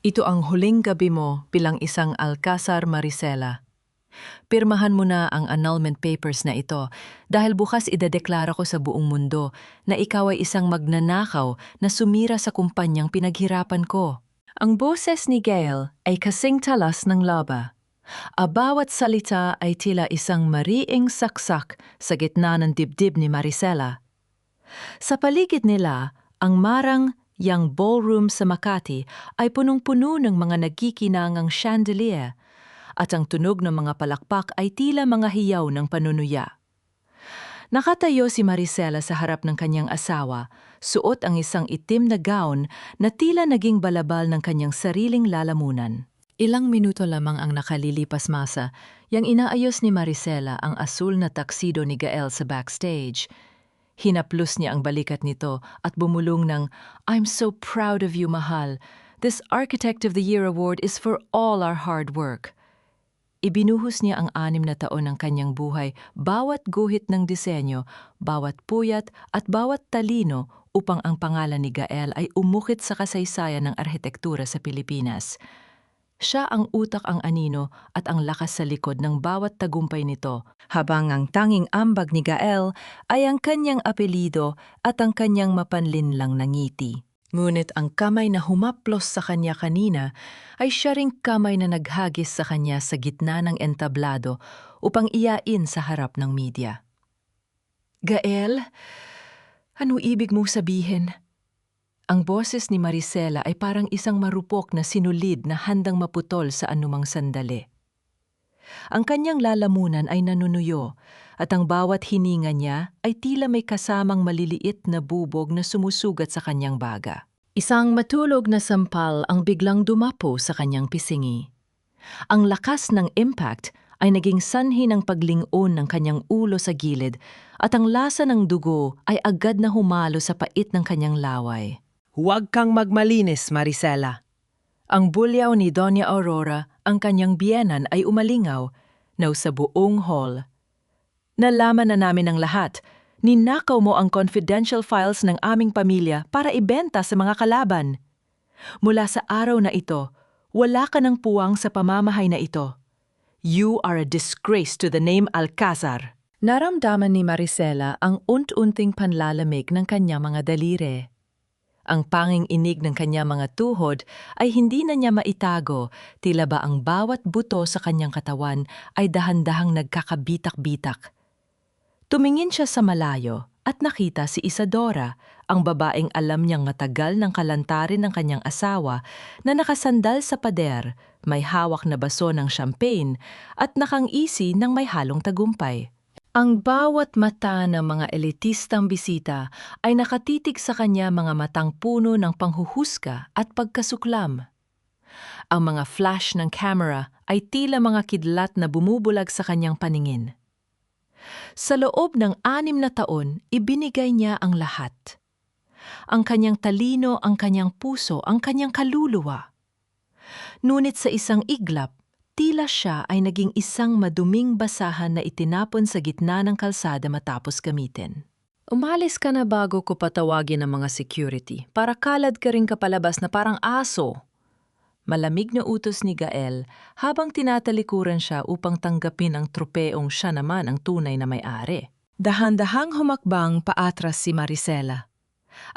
Ito ang huling gabi mo bilang isang Alcázar Maricela. Pirmahan mo na ang annulment papers na ito dahil bukas idedeklara ko sa buong mundo na ikaw ay isang magnanakaw na sumira sa kumpanyang pinaghirapan ko. Ang boses ni Gail ay kasing talas ng laba. Bawat salita ay tila isang mariing saksak sa gitna ng dibdib ni Maricela. Sa paligid nila, ang marang yang ballroom sa Makati ay punong-puno ng mga nagkikinangang chandelier at ang tunog ng mga palakpak ay tila mga hiyaw ng panunuya. Nakatayo si Maricela sa harap ng kanyang asawa, suot ang isang itim na gown na tila naging balabal ng kanyang sariling lalamunan. Ilang minuto lamang ang nakalilipas masa, yang inaayos ni Maricela ang asul na taksido ni Gael sa backstage. Hinaplos niya ang balikat nito at bumulong ng, "I'm so proud of you, mahal. This Architect of the Year award is for all our hard work." Ibinuhos niya ang 6 na taon ng kanyang buhay, bawat guhit ng disenyo, bawat puyat at bawat talino upang ang pangalan ni Gael ay umukit sa kasaysayan ng arhitektura sa Pilipinas. Siya ang utak ang anino at ang lakas sa likod ng bawat tagumpay nito, habang ang tanging ambag ni Gael ay ang kanyang apelido at ang kanyang mapanlinlang na ngiti. Ngunit ang kamay na humaplos sa kanya kanina ay siya ring kamay na naghagis sa kanya sa gitna ng entablado upang iyain sa harap ng media. "Gael, ano ibig mong sabihin?" Ang boses ni Maricela ay parang isang marupok na sinulid na handang maputol sa anumang sandali. Ang kanyang lalamunan ay nanunuyo at ang bawat hininga niya ay tila may kasamang maliliit na bubog na sumusugat sa kanyang baga. Isang matulog na sampal ang biglang dumapo sa kanyang pisingi. Ang lakas ng impact ay naging sanhi ng paglingon ng kanyang ulo sa gilid at ang lasa ng dugo ay agad na humalo sa pait ng kanyang laway. Huwag kang magmalinis, Maricela. Ang bulyaw ni Doña Aurora, ang kanyang biyenan, ay umalingaw na sa buong hall. "Nalaman na namin ang lahat. Ninakaw mo ang confidential files ng aming pamilya para ibenta sa mga kalaban. Mula sa araw na ito, wala ka ng puwang sa pamamahay na ito. You are a disgrace to the name Alcázar." Naramdaman ni Maricela ang unt-unting panlalamig ng kanyang mga daliri. Ang panging inig ng kanyang mga tuhod ay hindi na niya maitago, tila ba ang bawat buto sa kanyang katawan ay dahan-dahang nagkakabitak-bitak. Tumingin siya sa malayo at nakita si Isadora, ang babaeng alam niyang matagal ng kalantarin ng kanyang asawa na nakasandal sa pader, may hawak na baso ng champagne at nakangisi ng may halong tagumpay. Ang bawat mata ng mga elitistang bisita ay nakatitig sa kanya, mga matang puno ng panghuhusga at pagkasuklam. Ang mga flash ng camera ay tila mga kidlat na bumubulag sa kanyang paningin. Sa loob ng 6 na taon, ibinigay niya ang lahat. Ang kanyang talino, ang kanyang puso, ang kanyang kaluluwa. Ngunit sa isang iglap, tila siya ay naging isang maduming basahan na itinapon sa gitna ng kalsada matapos gamitin. "Umalis ka na bago ko patawagin ng mga security para kalad ka rin kapalabas na parang aso." Malamig na utos ni Gael habang tinatalikuran siya upang tanggapin ang tropeong siya naman ang tunay na may-ari. Dahan-dahang humakbang paatras si Maricela.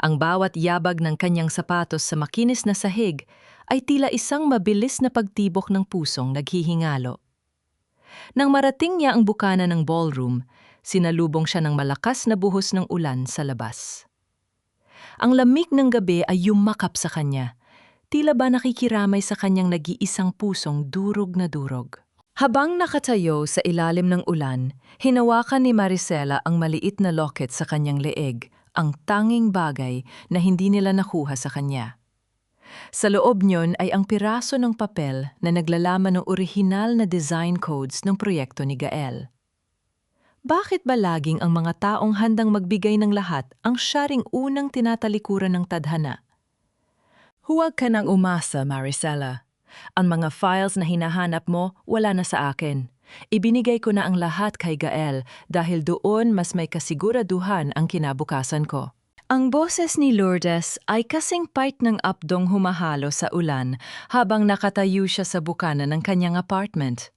Ang bawat yabag ng kanyang sapatos sa makinis na sahig ay tila isang mabilis na pagtibok ng pusong naghihingalo. Nang marating niya ang bukana ng ballroom, sinalubong siya ng malakas na buhos ng ulan sa labas. Ang lamig ng gabi ay yumakap sa kanya, tila ba nakikiramay sa kanyang nag-iisang pusong durog na durog. Habang nakatayo sa ilalim ng ulan, hinawakan ni Maricela ang maliit na locket sa kanyang leeg, ang tanging bagay na hindi nila nakuha sa kanya. Sa loob niyon ay ang piraso ng papel na naglalaman ng orihinal na design codes ng proyekto ni Gael. Bakit ba laging ang mga taong handang magbigay ng lahat ang siya ring unang tinatalikuran ng tadhana? "Huwag ka nang umasa, Maricela. Ang mga files na hinahanap mo wala na sa akin. Ibinigay ko na ang lahat kay Gael dahil doon mas may kasiguraduhan ang kinabukasan ko." Ang boses ni Lourdes ay kasing pait ng apdong humahalo sa ulan habang nakatayo siya sa bukana ng kanyang apartment.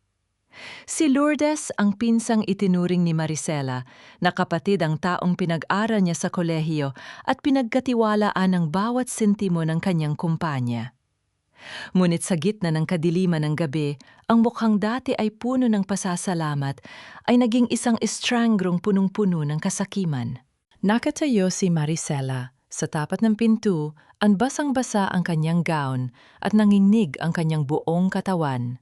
Si Lourdes ang pinsang itinuring ni Maricela na kapatid ang taong pinag-aral niya sa kolehiyo at pinagkatiwalaan ng bawat sentimo ng kanyang kumpanya. Ngunit sa gitna ng kadiliman ng gabi, ang mukhang dati ay puno ng pasasalamat ay naging isang estrangrong punong-puno ng kasakiman. Nakatayo si Maricela sa tapat ng pinto, ang basang-basa ang kanyang gown at nanginginig ang kanyang buong katawan.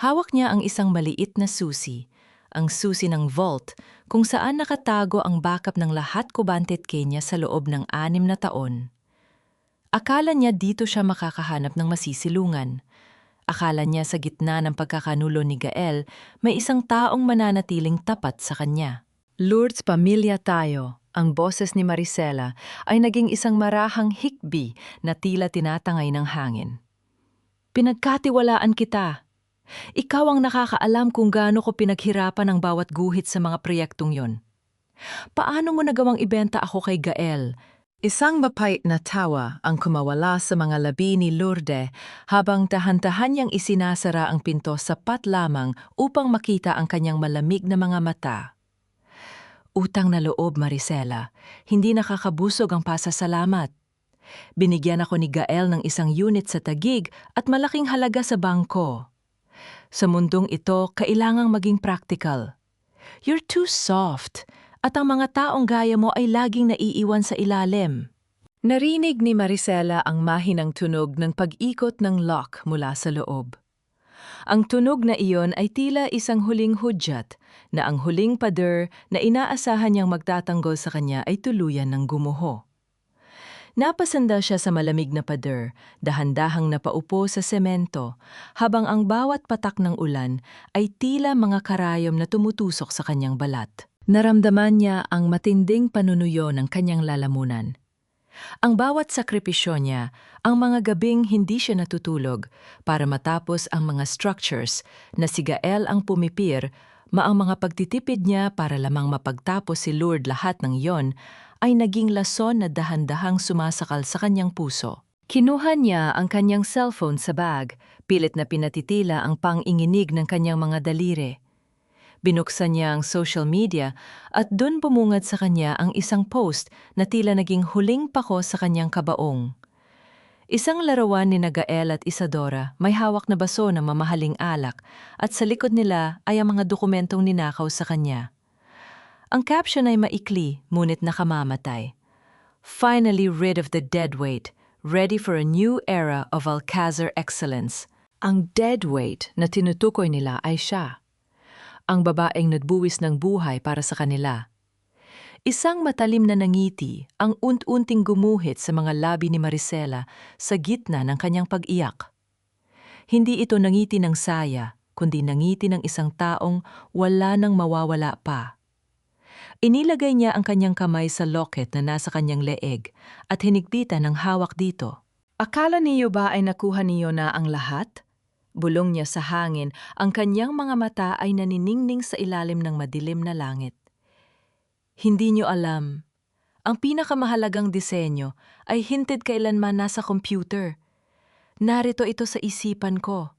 Hawak niya ang isang maliit na susi, ang susi ng vault kung saan nakatago ang backup ng lahat kubantet niya sa loob ng 6 na taon. Akala niya dito siya makakahanap ng masisilungan. Akala niya sa gitna ng pagkakanulo ni Gael, may isang taong mananatiling tapat sa kanya. Lourdes, pamilya tayo. Ang boses ni Maricela ay naging isang marahang hikbi na tila tinatangay ng hangin. Pinagkatiwalaan kita. Ikaw ang nakakaalam kung gaano ko pinaghirapan ang bawat guhit sa mga proyektong yon. Paano mo nagawang ibenta ako kay Gael? Isang mapait na tawa ang kumawala sa mga labi ni Lourdes habang tahan-tahan niyang isinasara ang pinto sapat lamang upang makita ang kanyang malamig na mga mata. Utang na loob, Maricela. Hindi nakakabusog ang pasasalamat. Binigyan ako ni Gael ng isang unit sa Taguig at malaking halaga sa bangko. Sa mundong ito, kailangang maging practical. You're too soft, at ang mga taong gaya mo ay laging naiiwan sa ilalim. Narinig ni Maricela ang mahinang tunog ng pag-ikot ng lock mula sa loob. Ang tunog na iyon ay tila isang huling hudyat na ang huling pader na inaasahan niyang magtatanggol sa kanya ay tuluyan ng gumuho. Napasanda siya sa malamig na pader, dahan-dahang napaupo sa semento, habang ang bawat patak ng ulan ay tila mga karayom na tumutusok sa kanyang balat. Naramdaman niya ang matinding panunuyo ng kanyang lalamunan. Ang bawat sakripisyo niya, ang mga gabing hindi siya natutulog para matapos ang mga structures na si Gael ang pumipir, maang mga pagtitipid niya para lamang mapagtapos si Lourdes lahat ng iyon, ay naging lason na dahan-dahang sumasakal sa kanyang puso. Kinuha niya ang kanyang cellphone sa bag, pilit na pinatitila ang pang-inginig ng kanyang mga daliri. Binuksan niya ang social media at doon bumungad sa kanya ang isang post na tila naging huling pako sa kanyang kabaong. Isang larawan ni Gael at Isadora, may hawak na baso ng mamahaling alak at sa likod nila ay ang mga dokumentong ninakaw sa kanya. Ang caption ay maikli, ngunit nakamamatay. Finally rid of the deadweight, ready for a new era of Alcázar excellence. Ang deadweight na tinutukoy nila ay siya. Ang babaeng nagbuwis ng buhay para sa kanila. Isang matalim na nangiti ang unt-unting gumuhit sa mga labi ni Maricela sa gitna ng kanyang pag-iyak. Hindi ito nangiti ng saya, kundi nangiti ng isang taong wala nang mawawala pa. Inilagay niya ang kanyang kamay sa locket na nasa kanyang leeg at hinigpitan ng hawak dito. Akala niyo ba ay nakuha niyo na ang lahat? Bulong niya sa hangin, ang kanyang mga mata ay naniningning sa ilalim ng madilim na langit. Hindi niyo alam. Ang pinakamahalagang disenyo ay hintid kailanman nasa computer. Narito ito sa isipan ko.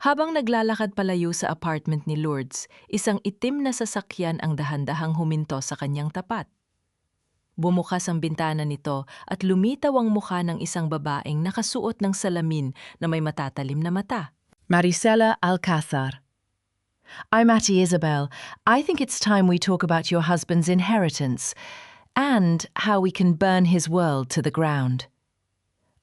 Habang naglalakad palayo sa apartment ni Lourdes, isang itim na sasakyan ang dahan-dahang huminto sa kanyang tapat. Bumukas ang bintana nito at lumitaw ang mukha ng isang babaeng nakasuot ng salamin na may matatalim na mata. Maricela Alcázar. I'm Auntie Isabel. I think it's time we talk about your husband's inheritance and how we can burn his world to the ground.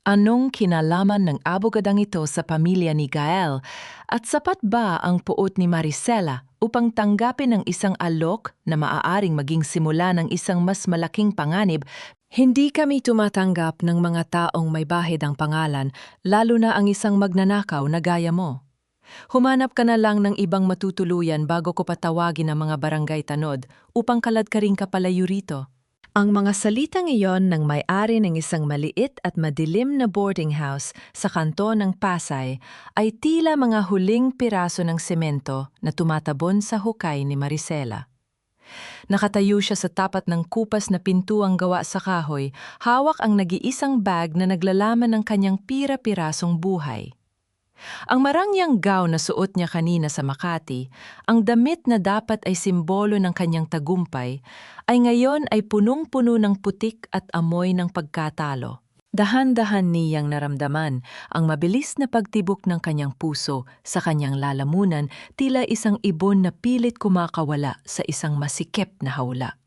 Anong kinalaman ng abogadang ito sa pamilya ni Gael at sapat ba ang puot ni Maricela upang tanggapin ang isang alok na maaaring maging simula ng isang mas malaking panganib? Hindi kami tumatanggap ng mga taong may bahid ang pangalan, lalo na ang isang magnanakaw na gaya mo. Humanap ka na lang ng ibang matutuluyan bago ko patawagin ang mga barangay tanod upang kalad ka rin kapalayo rito. Ang mga salitang iyon ng may-ari ng isang maliit at madilim na boarding house sa kanto ng Pasay ay tila mga huling piraso ng semento na tumatabon sa hukay ni Maricela. Nakatayo siya sa tapat ng kupas na pintuang gawa sa kahoy, hawak ang nag-iisang bag na naglalaman ng kanyang pira-pirasong buhay. Ang marangyang gown na suot niya kanina sa Makati, ang damit na dapat ay simbolo ng kanyang tagumpay, ay ngayon ay punong-puno ng putik at amoy ng pagkatalo. Dahan-dahan niyang naramdaman ang mabilis na pagtibok ng kanyang puso sa kanyang lalamunan, tila isang ibon na pilit kumakawala sa isang masikip na hawla.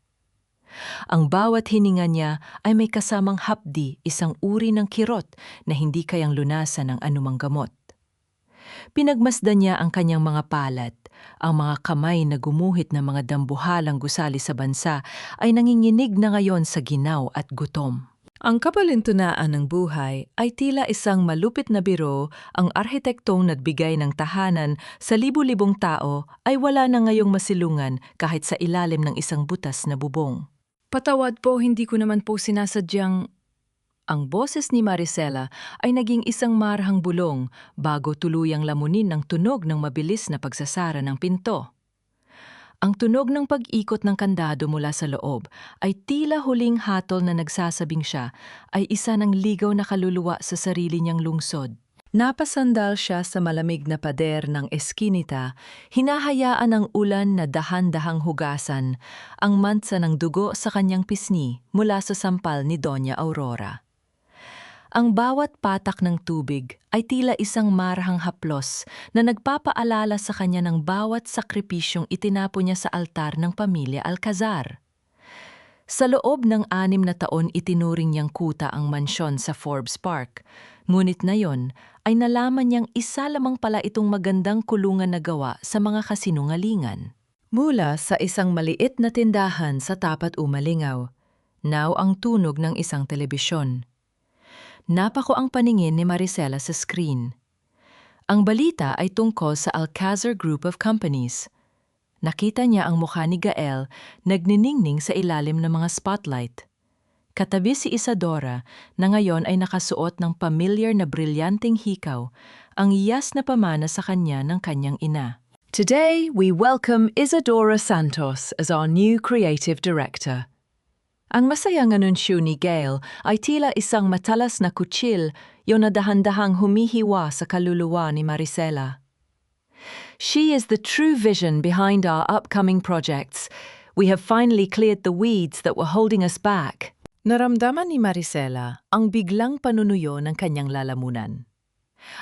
Ang bawat hininga niya ay may kasamang hapdi, isang uri ng kirot na hindi kayang lunasan ng anumang gamot. Pinagmasdan niya ang kanyang mga palad. Ang mga kamay na gumuhit ng mga dambuhalang gusali sa bansa ay nanginginig na ngayon sa ginaw at gutom. Ang kapalintunaan ng buhay ay tila isang malupit na biro. Ang arhitektong nagbigay ng tahanan sa libu-libong tao ay wala na ngayong masilungan kahit sa ilalim ng isang butas na bubong. Patawad po, hindi ko naman po sinasadyang... Ang boses ni Maricela ay naging isang marhang bulong bago tuluyang lamunin ng tunog ng mabilis na pagsasara ng pinto. Ang tunog ng pag-ikot ng kandado mula sa loob ay tila huling hatol na nagsasabing siya ay isa ng ligaw na kaluluwa sa sarili niyang lungsod. Napasandal siya sa malamig na pader ng eskinita, hinahayaan ng ulan na dahan-dahang hugasan ang mansa ng dugo sa kanyang pisngi mula sa sampal ni Doña Aurora. Ang bawat patak ng tubig ay tila isang marhang haplos na nagpapaalala sa kanya ng bawat sakripisyong itinapo niya sa altar ng pamilya Alcazar. Sa loob ng 6 na taon itinuring niyang kuta ang mansyon sa Forbes Park, ngunit ngayon ay nalaman niyang isa lamang pala itong magandang kulungan na gawa sa mga kasinungalingan. Mula sa isang maliit na tindahan sa tapat umalingaw, now ang tunog ng isang telebisyon. Napako ang paningin ni Maricela sa screen. Ang balita ay tungkol sa Alcazar Group of Companies. Nakita niya ang mukha ni Gael nagniningning sa ilalim ng mga spotlight. Katabi si Isadora na ngayon ay nakasuot ng familiar na brilyanteng hikaw, ang iyas na pamana sa kanya ng kanyang ina. Today, we welcome Isadora Santos as our new creative director. Ang masayang anunsyo ni Gail ay tila isang matalas na kutsil yung nadahan-dahang humihiwa sa kaluluwa ni Maricela. She is the true vision behind our upcoming projects. We have finally cleared the weeds that were holding us back. Naramdaman ni Maricela ang biglang panunuyo ng kanyang lalamunan.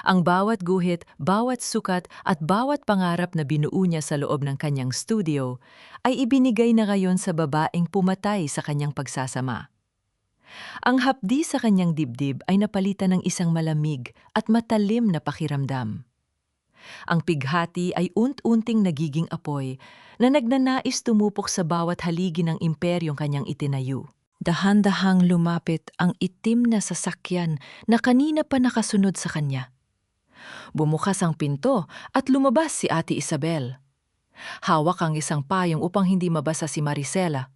Ang bawat guhit, bawat sukat at bawat pangarap na binuo niya sa loob ng kanyang studio ay ibinigay na ngayon sa babaeng pumatay sa kanyang pagsasama. Ang hapdi sa kanyang dibdib ay napalitan ng isang malamig at matalim na pakiramdam. Ang pighati ay unti-unting nagiging apoy na nagnanais tumupok sa bawat haligi ng imperyong kanyang itinayo. Dahan-dahang lumapit ang itim na sasakyan na kanina pa nakasunod sa kanya. Bumukas ang pinto at lumabas si Ate Isabel. Hawak ang isang payong upang hindi mabasa si Maricela.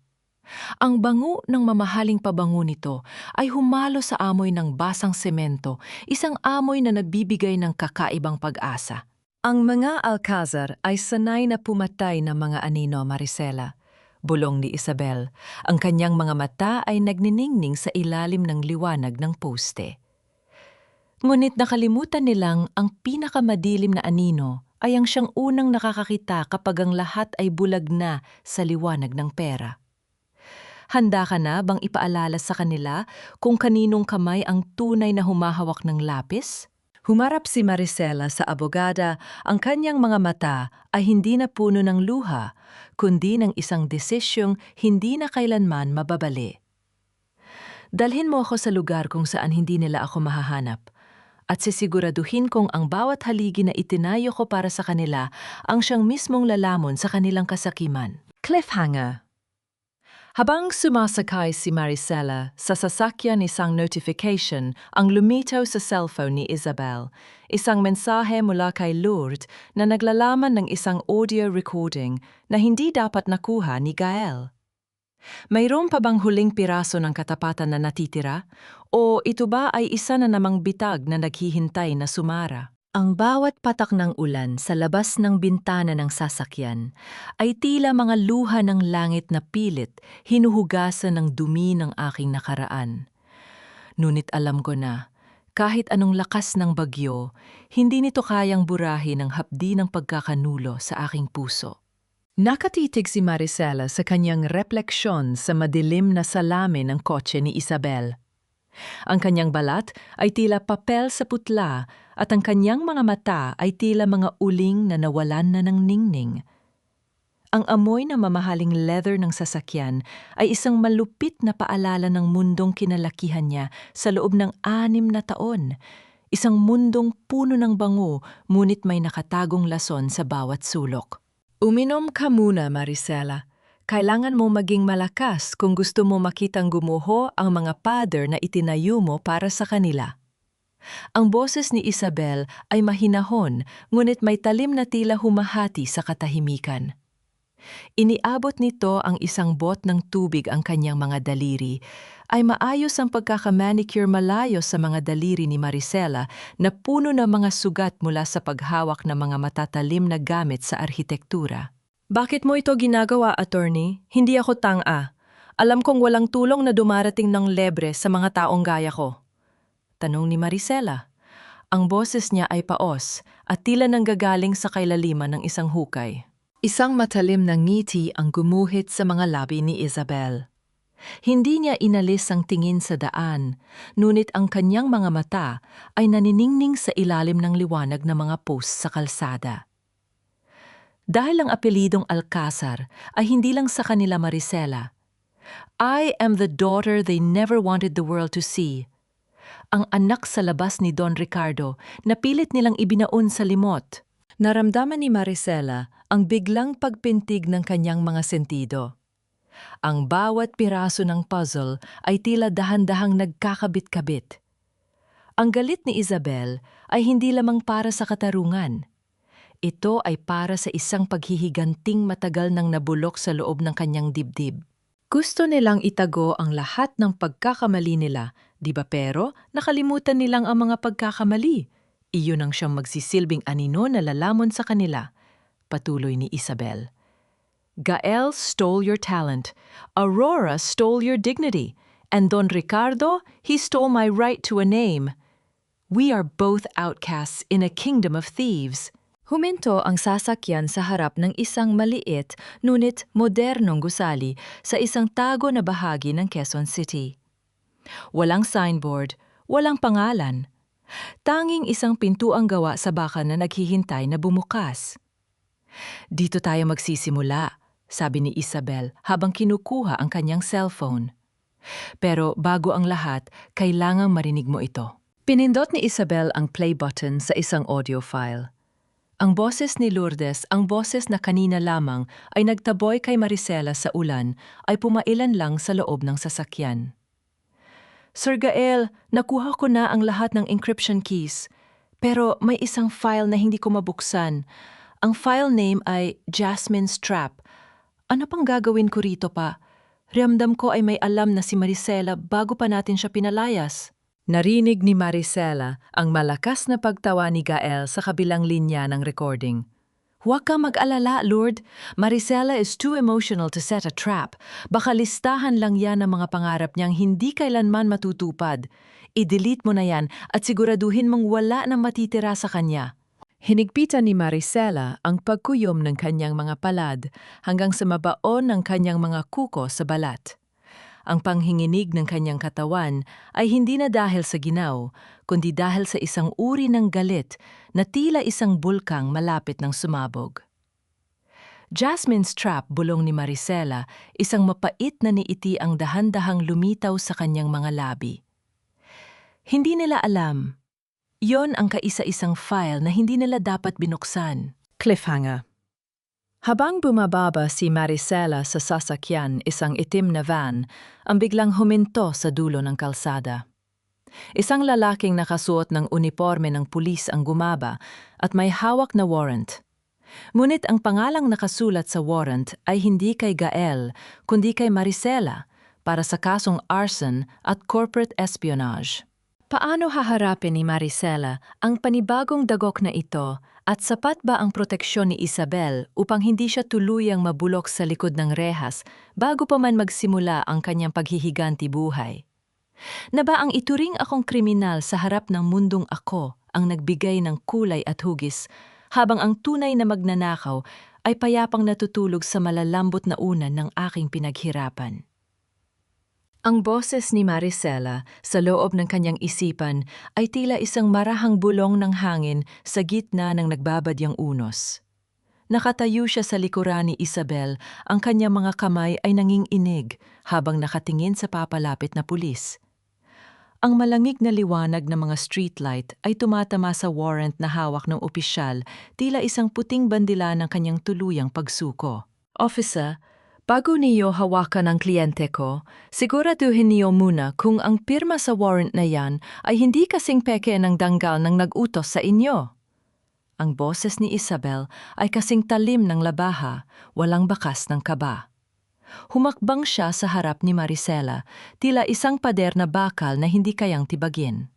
Ang bango ng mamahaling pabango nito ay humalo sa amoy ng basang semento, isang amoy na nagbibigay ng kakaibang pag-asa. Ang mga Alcazar ay sanay na pumatay ng mga anino, Maricela. Bulong ni Isabel. Ang kanyang mga mata ay nagniningning sa ilalim ng liwanag ng poste. Ngunit nakalimutan nilang ang pinakamadilim na anino ay ang siyang unang nakakakita kapag ang lahat ay bulag na sa liwanag ng pera. Handa ka na bang ipaalala sa kanila kung kaninong kamay ang tunay na humahawak ng lapis? Humarap si Maricela sa abogada, ang kanyang mga mata ay hindi na puno ng luha, kundi ng isang desisyong hindi na kailanman mababali. Dalhin mo ako sa lugar kung saan hindi nila ako mahahanap, at sisiguraduhin kong ang bawat haligi na itinayo ko para sa kanila ang siyang mismong lalamon sa kanilang kasakiman. Cliffhanger. Habang sumasakay si Maricela sa sasakyan isang notification ang lumitaw sa cellphone ni Isabel, isang mensahe mula kay Lourdes na naglalaman ng isang audio recording na hindi dapat nakuha ni Gael. Mayroon pa bang huling piraso ng katapatan na natitira? O ito ba ay isa na namang bitag na naghihintay na sumara? Ang bawat patak ng ulan sa labas ng bintana ng sasakyan ay tila mga luha ng langit na pilit hinuhugasan ng dumi ng aking nakaraan. Ngunit alam ko na, kahit anong lakas ng bagyo, hindi nito kayang burahin ang hapdi ng pagkakanulo sa aking puso. Nakatitig si Maricela sa kanyang refleksyon sa madilim na salamin ng kotse ni Isabel. Ang kanyang balat ay tila papel sa putla at ang kanyang mga mata ay tila mga uling na nawalan na ng ningning. Ang amoy na mamahaling leather ng sasakyan ay isang malupit na paalala ng mundong kinalakihan niya sa loob ng 6 na taon. Isang mundong puno ng bango, ngunit may nakatagong lason sa bawat sulok. Uminom ka muna, Maricela. Kailangan mo maging malakas kung gusto mo makitang gumuho ang mga pader na itinayo mo para sa kanila. Ang boses ni Isabel ay mahinahon, ngunit may talim na tila humahati sa katahimikan. Iniabot nito ang isang bot ng tubig ang kanyang mga daliri, ay maayos ang pagkakamanicure malayo sa mga daliri ni Maricela na puno ng mga sugat mula sa paghawak ng mga matatalim na gamit sa arhitektura. Bakit mo ito ginagawa, attorney? Hindi ako tanga. Alam kong walang tulong na dumarating ng lebre sa mga taong gaya ko. Tanong ni Maricela. Ang boses niya ay paos at tila nanggagaling sa kailaliman ng isang hukay. Isang matalim na ngiti ang gumuhit sa mga labi ni Isabel. Hindi niya inalis ang tingin sa daan, ngunit ang kanyang mga mata ay naniningning sa ilalim ng liwanag ng mga post sa kalsada. Dahil ang apelidong Alcázar ay hindi lang sa kanila, Maricela. I am the daughter they never wanted the world to see. Ang anak sa labas ni Don Ricardo na pilit nilang ibinaon sa limot. Naramdaman ni Maricela ang biglang pagpintig ng kanyang mga sentido. Ang bawat piraso ng puzzle ay tila dahan-dahang nagkakabit-kabit. Ang galit ni Isabel ay hindi lamang para sa katarungan. Ito ay para sa isang paghihiganting matagal nang nabulok sa loob ng kanyang dibdib. Gusto nilang itago ang lahat ng pagkakamali nila, di ba, pero nakalimutan nilang ang mga pagkakamali. Iyon ang siyang magsisilbing anino na lalamon sa kanila. Patuloy ni Isabel. Gael stole your talent, Aurora stole your dignity, and Don Ricardo, he stole my right to a name. We are both outcasts in a kingdom of thieves. Huminto ang sasakyan sa harap ng isang maliit ngunit modernong gusali sa isang tago na bahagi ng Quezon City. Walang signboard, walang pangalan. Tanging isang pintuang gawa sa bakal na naghihintay na bumukas. Dito tayo magsisimula, sabi ni Isabel habang kinukuha ang kanyang cellphone. Pero bago ang lahat, kailangang marinig mo ito. Pinindot ni Isabel ang play button sa isang audio file. Ang boses ni Lourdes, ang boses na kanina lamang ay nagtaboy kay Maricela sa ulan, ay pumailan lang sa loob ng sasakyan. Sir Gael, nakuha ko na ang lahat ng encryption keys. Pero may isang file na hindi ko mabuksan. Ang file name ay Jasmine's Trap. Ano pang gagawin ko rito pa? Ramdam ko ay may alam na si Maricela bago pa natin siya pinalayas. Narinig ni Maricela ang malakas na pagtawa ni Gael sa kabilang linya ng recording. Huwag kang mag-alala, Lord. Maricela is too emotional to set a trap. Baka listahan lang yan ng mga pangarap niyang hindi kailanman matutupad. I-delete mo na yan at siguraduhin mong wala nang matitira sa kanya. Hinigpitan ni Maricela ang pagkuyom ng kanyang mga palad hanggang sa mabaon ng kanyang mga kuko sa balat. Ang panghinginig ng kanyang katawan ay hindi na dahil sa ginaw, kundi dahil sa isang uri ng galit na tila isang bulkang malapit ng sumabog. Jasmine's Trap, bulong ni Maricela, isang mapait na niiti ang dahan-dahang lumitaw sa kanyang mga labi. Hindi nila alam. Yon ang kaisa-isang file na hindi nila dapat binuksan. Cliffhanger. Habang bumababa si Maricela sa sasakyan, isang itim na van, ang biglang huminto sa dulo ng kalsada. Isang lalaking nakasuot ng uniforme ng pulis ang gumaba at may hawak na warrant. Ngunit ang pangalang nakasulat sa warrant ay hindi kay Gael, kundi kay Maricela para sa kasong arson at corporate espionage. Paano haharapin ni Maricela ang panibagong dagok na ito at sapat ba ang proteksyon ni Isabel upang hindi siya tuluyang mabulok sa likod ng rehas bago pa man magsimula ang kanyang paghihiganti buhay? Na ba ang ituring akong kriminal sa harap ng mundong ako ang nagbigay ng kulay at hugis, habang ang tunay na magnanakaw ay payapang natutulog sa malalambot na unan ng aking pinaghirapan? Ang boses ni Maricela sa loob ng kanyang isipan ay tila isang marahang bulong ng hangin sa gitna ng nagbabadyang unos. Nakatayo siya sa likuran ni Isabel, ang kanyang mga kamay ay nanginginig habang nakatingin sa papalapit na pulis. Ang malangig na liwanag ng mga streetlight ay tumatama sa warrant na hawak ng opisyal, tila isang puting bandila ng kanyang tuluyang pagsuko. Officer, bago niyo hawakan ang kliyente ko, siguraduhin niyo muna kung ang pirma sa warrant na yan ay hindi kasing peke ng danggal ng nag-utos sa inyo. Ang boses ni Isabel ay kasing talim ng labaha, walang bakas ng kaba. Humakbang siya sa harap ni Maricela, tila isang pader na bakal na hindi kayang tibagin.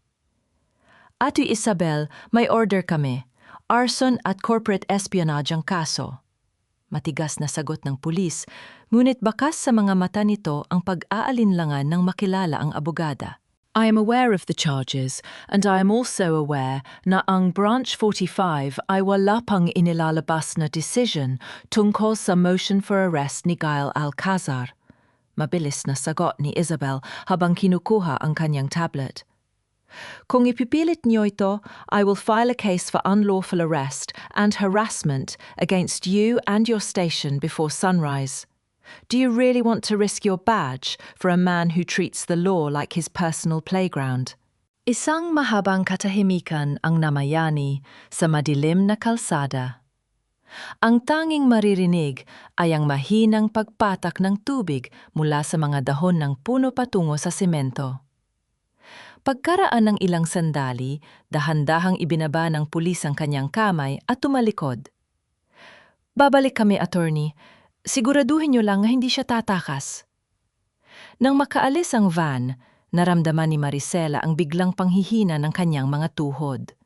Ate Isabel, may order kami. Arson at corporate espionage ang kaso. Matigas na sagot ng pulis, ngunit bakas sa mga mata nito ang pag-aalinlangan ng makilala ang abogada. I am aware of the charges, and I am also aware na ang Branch 45 ay wala pang inilalabas na decision tungkol sa motion for arrest ni Gail Alcazar. Mabilis na sagot ni Isabel habang kinukuha ang kanyang tablet. Kung ipipilit niyo ito, I will file a case for unlawful arrest and harassment against you and your station before sunrise. Do you really want to risk your badge for a man who treats the law like his personal playground? Isang mahabang katahimikan ang namayani sa madilim na kalsada. Ang tanging maririnig ay ang mahinang pagpatak ng tubig mula sa mga dahon ng puno patungo sa semento. Pagkaraan ng ilang sandali, dahan-dahang ibinaba ng pulis ang kanyang kamay at tumalikod. Babalik kami, attorney. Siguraduhin niyo lang na hindi siya tatakas. Nang makaalis ang van, naramdaman ni Maricela ang biglang panghihina ng kanyang mga tuhod.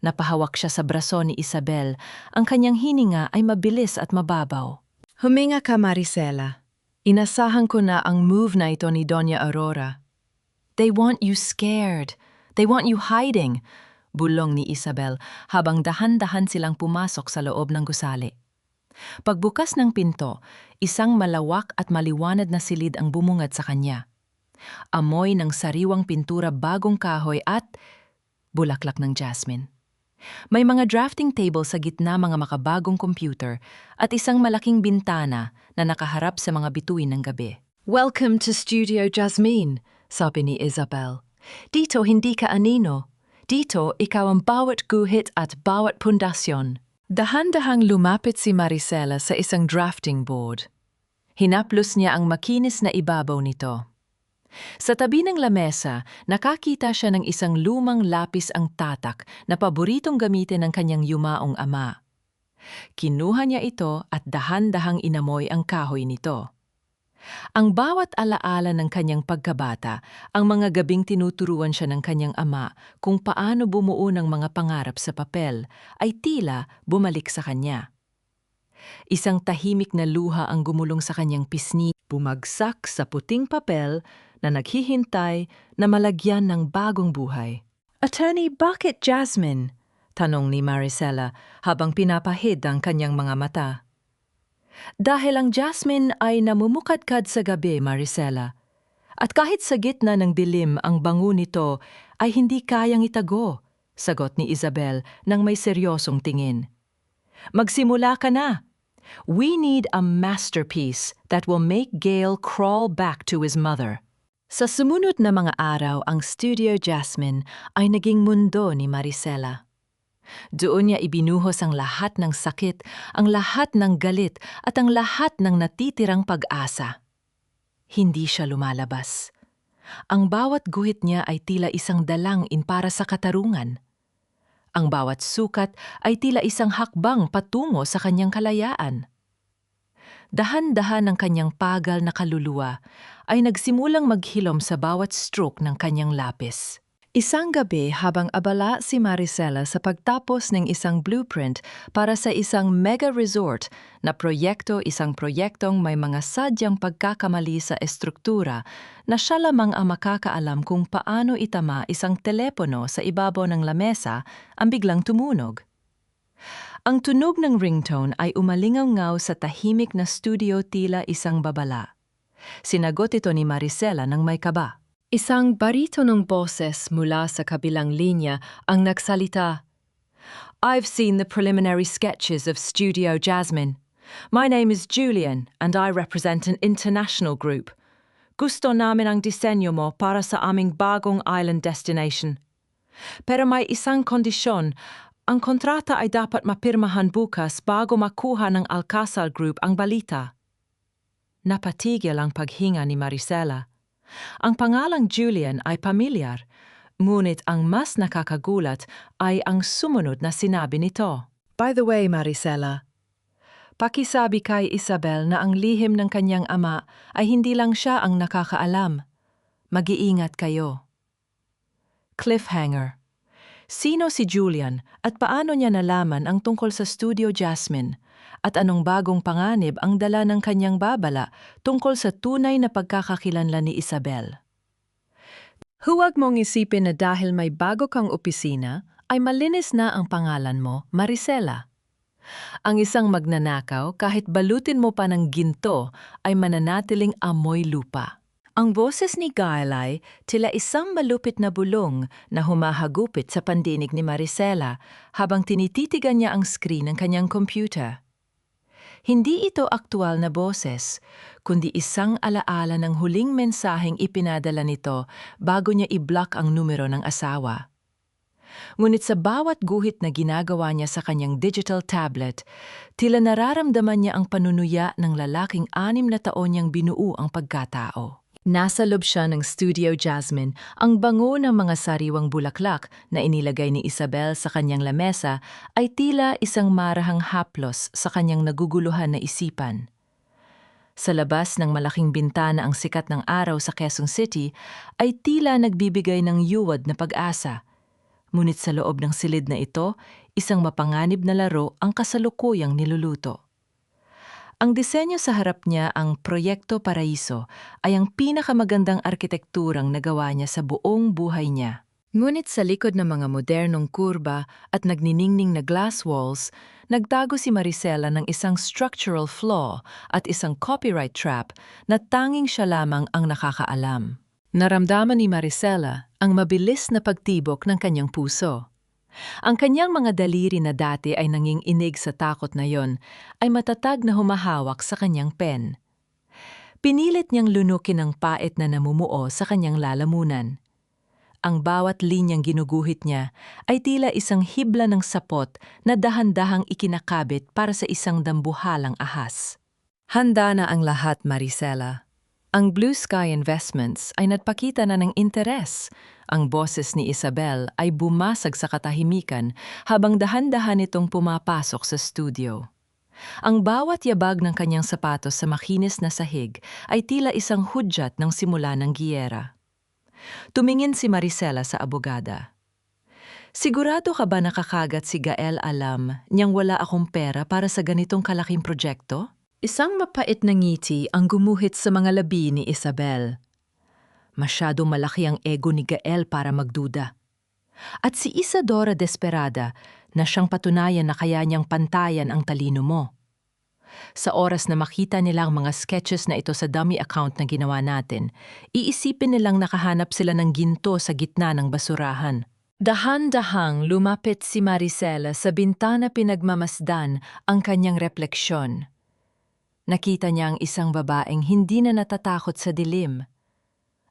Napahawak siya sa braso ni Isabel, ang kanyang hininga ay mabilis at mababaw. Huminga ka, Maricela. Inasahan ko na ang move na ito ni Doña Aurora. They want you scared. They want you hiding, bulong ni Isabel habang dahan-dahan silang pumasok sa loob ng gusali. Pagbukas ng pinto, isang malawak at maliwanag na silid ang bumungad sa kanya. Amoy ng sariwang pintura, bagong kahoy at bulaklak ng jasmine. May mga drafting table sa gitna, mga makabagong computer at isang malaking bintana na nakaharap sa mga bituin ng gabi. Welcome to Studio Jasmine, sabi ni Isabel. Dito hindi ka anino. Dito ikaw ang bawat guhit at bawat pundasyon. Dahan-dahang lumapit si Maricela sa isang drafting board. Hinaplos niya ang makinis na ibabaw nito. Sa tabi ng lamesa, nakakita siya ng isang lumang lapis ang tatak na paboritong gamitin ng kanyang yumaong ama. Kinuha niya ito at dahan-dahang inamoy ang kahoy nito. Ang bawat alaala ng kanyang pagkabata, ang mga gabing tinuturuan siya ng kanyang ama kung paano bumuo ng mga pangarap sa papel, ay tila bumalik sa kanya. Isang tahimik na luha ang gumulong sa kanyang pisngi, bumagsak sa puting papel na naghihintay na malagyan ng bagong buhay. Attorney, bakit Jasmine? Tanong ni Maricela habang pinapahid ang kanyang mga mata. Dahil ang jasmine ay namumukadkad sa gabi, Maricela. At kahit sa gitna ng dilim, ang bango nito ay hindi kayang itago, sagot ni Isabel nang may seryosong tingin. Magsimula ka na. We need a masterpiece that will make Gail crawl back to his mother. Sa sumunod na mga araw, ang Studio Jasmine ay naging mundo ni Maricela. Doon niya ibinuhos ang lahat ng sakit, ang lahat ng galit at ang lahat ng natitirang pag-asa. Hindi siya lumalabas. Ang bawat guhit niya ay tila isang dalangin para sa katarungan. Ang bawat sukat ay tila isang hakbang patungo sa kanyang kalayaan. Dahan-dahan ang kanyang pagal na kaluluwa ay nagsimulang maghilom sa bawat stroke ng kanyang lapis. Isang gabi habang abala si Maricela sa pagtapos ng isang blueprint para sa isang mega resort na isang proyektong may mga sadyang pagkakamali sa estruktura na siya lamang ang makakaalam kung paano itama isang telepono sa ibabaw ng lamesa ang biglang tumunog. Ang tunog ng ringtone ay umalingaw-ngaw sa tahimik na studio tila isang babala. Sinagot ito ni Maricela ng may kaba. Isang baritonong boses mula sa kabilang linya ang nagsalita. I've seen the preliminary sketches of Studio Jasmine. My name is Julian and I represent an international group. Gusto namin ang disenyo mo para sa aming bagong island destination. Pero may isang kondisyon, ang kontrata ay dapat mapirmahan bukas bago makuha ng Alcazar Group ang balita. Napatigil ang paghinga ni Maricela. Ang pangalang Julian ay pamilyar, ngunit ang mas nakakagulat ay ang sumunod na sinabi nito. By the way, Maricela, pakisabi kay Isabel na ang lihim ng kanyang ama ay hindi lang siya ang nakakaalam. Mag-iingat kayo. Cliffhanger. Sino si Julian at paano niya nalaman ang tungkol sa Studio Jasmine? At anong bagong panganib ang dala ng kanyang babala tungkol sa tunay na pagkakakilanlan ni Isabel? Huwag mong isipin na dahil may bago kang opisina, ay malinis na ang pangalan mo, Maricela. Ang isang magnanakaw, kahit balutin mo pa ng ginto, ay mananatiling amoy lupa. Ang boses ni Gael ay tila isang malupit na bulong na humahagupit sa pandinig ni Maricela habang tinititigan niya ang screen ng kanyang computer. Hindi ito aktual na boses, kundi isang alaala ng huling mensaheng ipinadala nito bago niya i-block ang numero ng asawa. Ngunit sa bawat guhit na ginagawa niya sa kanyang digital tablet, tila nararamdaman niya ang panunuya ng lalaking 6 na taon niyang binuo ang pagkatao. Nasa loob siya ng Studio Jasmine, ang bango ng mga sariwang bulaklak na inilagay ni Isabel sa kanyang lamesa ay tila isang marahang haplos sa kanyang naguguluhan na isipan. Sa labas ng malaking bintana ang sikat ng araw sa Quezon City ay tila nagbibigay ng yuwad na pag-asa. Ngunit sa loob ng silid na ito, isang mapanganib na laro ang kasalukuyang niluluto. Ang disenyo sa harap niya, ang Proyekto Paraiso, ay ang pinakamagandang arkitekturang nagawa niya sa buong buhay niya. Ngunit sa likod ng mga modernong kurba at nagniningning na glass walls, nagtago si Maricela ng isang structural flaw at isang copyright trap na tanging siya lamang ang nakakaalam. Naramdaman ni Maricela ang mabilis na pagtibok ng kanyang puso. Ang kanyang mga daliri na dati ay nanging inig sa takot na yon, ay matatag na humahawak sa kanyang pen. Pinilit niyang lunukin ang pait na namumuo sa kanyang lalamunan. Ang bawat linyang ginuguhit niya ay tila isang hibla ng sapot na dahan-dahang ikinakabit para sa isang dambuhalang ahas. Handa na ang lahat, Maricela. Ang Blue Sky Investments ay nagpakita na ng interes. Ang boses ni Isabel ay bumasag sa katahimikan habang dahan-dahan itong pumapasok sa studio. Ang bawat yabag ng kanyang sapatos sa makinis na sahig ay tila isang hudyat ng simula ng giyera. Tumingin si Maricela sa abogada. Sigurado ka ba nakakagat si Gael alam niyang wala akong pera para sa ganitong kalaking proyekto? Isang mapait na ngiti ang gumuhit sa mga labi ni Isabel. Masyadong malaki ang ego ni Gael para magduda. At si Isadora desperada na siyang patunayan na kaya niyang pantayan ang talino mo. Sa oras na makita nila ang mga sketches na ito sa dummy account na ginawa natin, iisipin nilang nakahanap sila ng ginto sa gitna ng basurahan. Dahan-dahang lumapit si Maricela sa bintana pinagmamasdan ang kanyang refleksyon. Nakita niya ang isang babaeng hindi na natatakot sa dilim.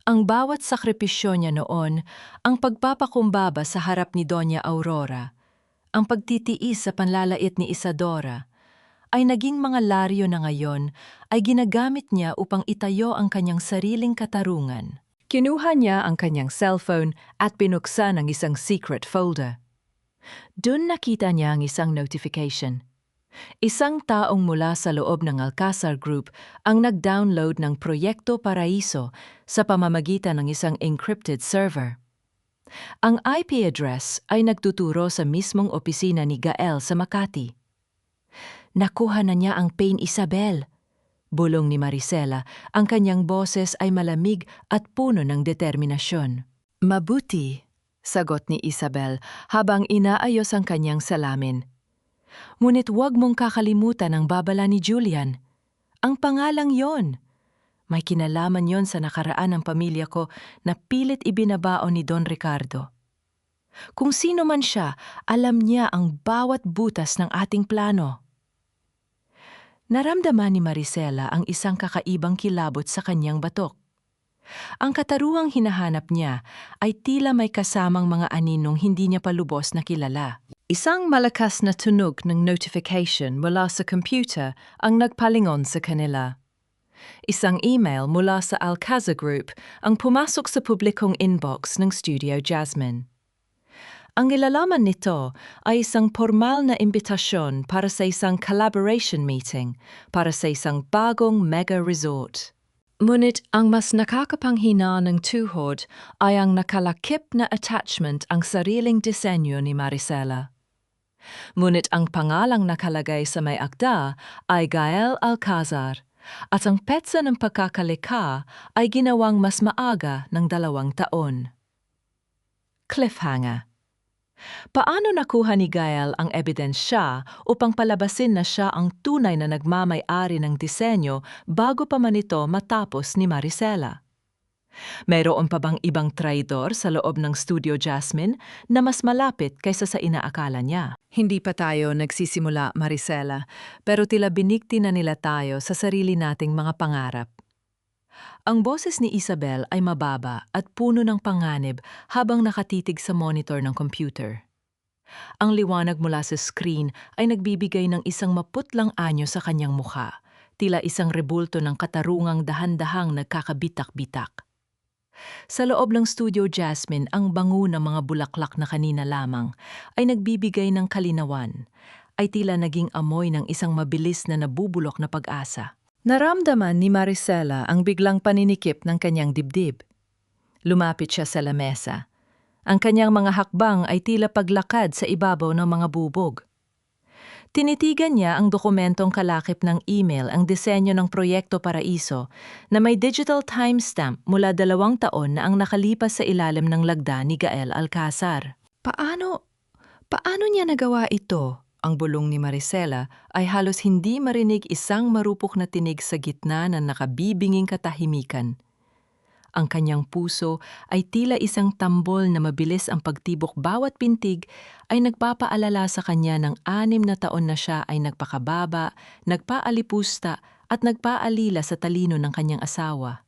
Ang bawat sakripisyo niya noon, ang pagpapakumbaba sa harap ni Doña Aurora, ang pagtitiis sa panlalait ni Isadora, ay naging mga laryo na ngayon ay ginagamit niya upang itayo ang kanyang sariling katarungan. Kinuha niya ang kanyang cellphone at pinuksan ang isang secret folder. Doon nakita niya ang isang notification. Isang taong mula sa loob ng Alcazar Group ang nag-download ng Proyekto Paraiso sa pamamagitan ng isang encrypted server. Ang IP address ay nagtuturo sa mismong opisina ni Gael sa Makati. Nakuha na niya ang pain, Isabel. Bulong ni Maricela, ang kanyang boses ay malamig at puno ng determinasyon. Mabuti, sagot ni Isabel habang inaayos ang kanyang salamin. Ngunit huwag mong kakalimutan ang babala ni Julian. Ang pangalang yon. May kinalaman yon sa nakaraan ng pamilya ko na pilit ibinabaon ni Don Ricardo. Kung sino man siya, alam niya ang bawat butas ng ating plano. Naramdaman ni Maricela ang isang kakaibang kilabot sa kanyang batok. Ang kataruang hinahanap niya ay tila may kasamang mga aninong hindi niya pa lubos na kilala. Isang malakas na tunog ng notification mula sa computer ang nagpalingon sa kanila. Isang email mula sa Alcazar Group ang pumasok sa publikong inbox ng Studio Jasmine. Ang nilalaman nito ay isang formal na imbitasyon para sa isang collaboration meeting para sa isang bagong mega resort. Ngunit ang mas nakakapanghina ng tuhod ay ang nakalakip na attachment ang sariling disenyo ni Maricela. Ngunit ang pangalang nakalagay sa may akda ay Gael Alcazar at ang petsa ng pagkakalikha ay ginawang mas maaga ng 2 taon. Cliffhanger. Paano nakuha ni Gael ang ebidensya upang palabasin na siya ang tunay na nagmamay-ari ng disenyo bago pa man ito matapos ni Maricela? Mayroon pa bang ibang traidor sa loob ng Studio Jasmine na mas malapit kaysa sa inaakala niya? Hindi pa tayo nagsisimula, Maricela, pero tila binikti na nila tayo sa sarili nating mga pangarap. Ang boses ni Isabel ay mababa at puno ng panganib habang nakatitig sa monitor ng computer. Ang liwanag mula sa screen ay nagbibigay ng isang maputlang anyo sa kanyang mukha, tila isang rebulto ng katarungang dahan-dahang nagkakabitak-bitak. Sa loob ng Studio Jasmine, ang bango ng mga bulaklak na kanina lamang ay nagbibigay ng kalinawan, ay tila naging amoy ng isang mabilis na nabubulok na pag-asa. Naramdaman ni Maricela ang biglang paninikip ng kanyang dibdib. Lumapit siya sa lamesa. Ang kanyang mga hakbang ay tila paglakad sa ibabaw ng mga bubog. Tinitigan niya ang dokumentong kalakip ng email ang disenyo ng Proyekto Paraiso na may digital timestamp mula 2 taon na ang nakalipas sa ilalim ng lagda ni Gael Alcazar. Paano niya nagawa ito? Ang bulong ni Maricela ay halos hindi marinig isang marupok na tinig sa gitna ng nakabibinging katahimikan. Ang kanyang puso ay tila isang tambol na mabilis ang pagtibok bawat pintig ay nagpapaalala sa kanya ng 6 na taon na siya ay nagpakababa, nagpaalipusta at nagpaalila sa talino ng kanyang asawa.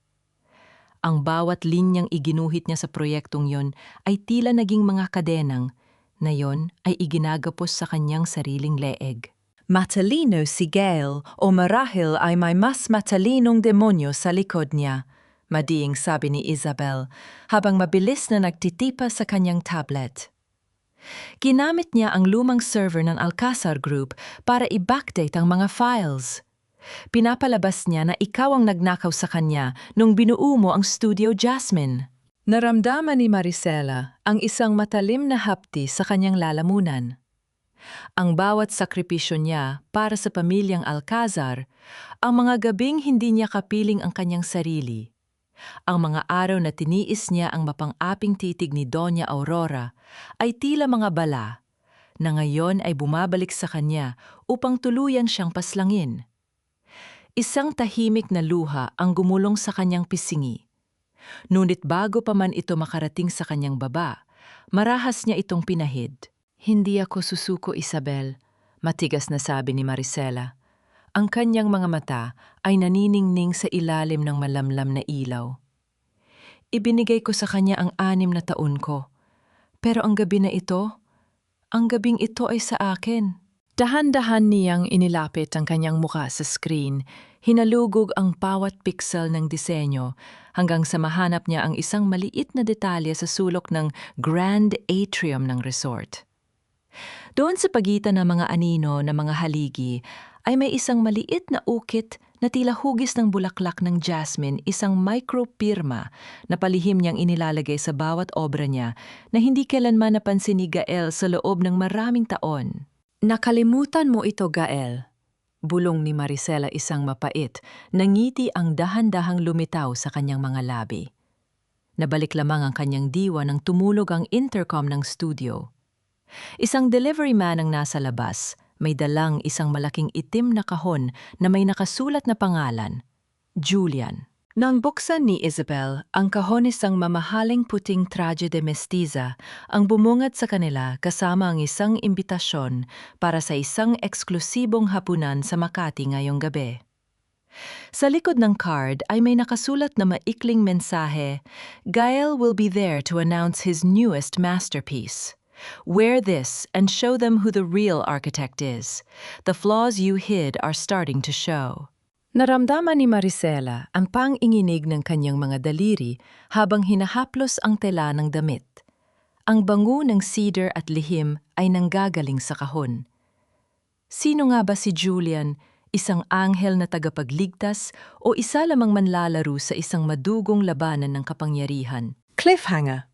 Ang bawat linyang iginuhit niya sa proyektong yon ay tila naging mga kadenang na yon ay iginagapos sa kanyang sariling leeg. Matalino si Gael o marahil ay may mas matalinong demonyo sa likod niya, madiing sabi ni Isabel habang mabilis na nagtitipa sa kanyang tablet. Ginamit niya ang lumang server ng Alcazar Group para i-backdate ang mga files. Pinapalabas niya na ikaw ang nagnakaw sa kanya nung binuo mo ang Studio Jasmine. Naramdaman ni Maricela ang isang matalim na hapti sa kanyang lalamunan. Ang bawat sakripisyo niya para sa pamilyang Alcazar, ang mga gabing hindi niya kapiling ang kanyang sarili, ang mga araw na tiniis niya ang mapang-aping titig ni Doña Aurora, ay tila mga bala na ngayon ay bumabalik sa kanya upang tuluyan siyang paslangin. Isang tahimik na luha ang gumulong sa kanyang pisingi. Ngunit bago pa man ito makarating sa kanyang baba, marahas niya itong pinahid. Hindi ako susuko, Isabel, matigas na sabi ni Maricela. Ang kanyang mga mata ay naniningning sa ilalim ng malamlam na ilaw. Ibinigay ko sa kanya ang 6 na taon ko. Pero ang gabing ito ay sa akin. Dahan-dahan niyang inilapit ang kanyang mukha sa screen, hinalugog ang bawat pixel ng disenyo hanggang sa mahanap niya ang isang maliit na detalye sa sulok ng Grand Atrium ng resort. Doon sa pagitan ng mga anino na mga haligi ay may isang maliit na ukit na tila hugis ng bulaklak ng jasmine, isang micropirma na palihim niyang inilalagay sa bawat obra niya na hindi kailanman napansin ni Gael sa loob ng maraming taon. Nakalimutan mo ito, Gael. Bulong ni Maricela isang mapait, nangiti ang dahan-dahang lumitaw sa kanyang mga labi. Nabalik lamang ang kanyang diwa nang tumulog ang intercom ng studio. Isang delivery man ang nasa labas, may dalang isang malaking itim na kahon na may nakasulat na pangalan, Julian. Nang buksan ni Isabel, ang kahon isang mamahaling puting traje de mestiza ang bumungad sa kanila kasama ang isang imbitasyon para sa isang eksklusibong hapunan sa Makati ngayong gabi. Sa likod ng card ay may nakasulat na maikling mensahe, Gael will be there to announce his newest masterpiece. Wear this and show them who the real architect is. The flaws you hid are starting to show. Naramdaman ni Maricela ang pang-inginig ng kanyang mga daliri habang hinahaplos ang tela ng damit. Ang bango ng cedar at lihim ay nanggagaling sa kahon. Sino nga ba si Julian, isang anghel na tagapagligtas o isa lamang manlalaro sa isang madugong labanan ng kapangyarihan? Cliffhanger.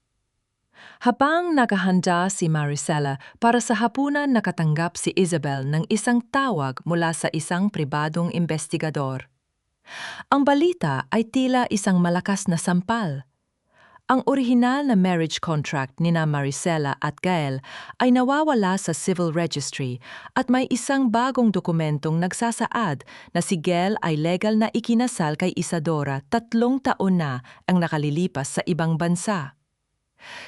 Habang nakahanda si Maricela para sa hapunan, nakatanggap si Isabel ng isang tawag mula sa isang pribadong investigador. Ang balita ay tila isang malakas na sampal. Ang orihinal na marriage contract nina Maricela at Gael ay nawawala sa civil registry at may isang bagong dokumentong nagsasaad na si Gael ay legal na ikinasal kay Isadora 3 taon na ang nakalilipas sa ibang bansa.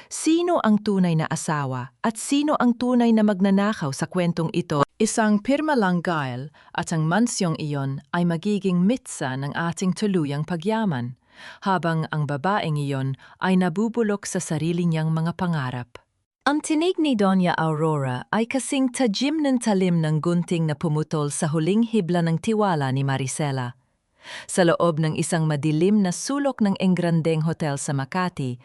Sino ang tunay na asawa at sino ang tunay na magnanakaw sa kwentong ito? Isang pirma lang, Gael, at ang mansyong iyon ay magiging mitsa ng ating tuluyang pagyaman, habang ang babaeng iyon ay nabubulok sa sarili niyang mga pangarap. Ang tinig ni Doña Aurora ay kasing tajim ng talim ng gunting na pumutol sa huling hibla ng tiwala ni Maricela. Sa loob ng isang madilim na sulok ng engrandeng hotel sa Makati,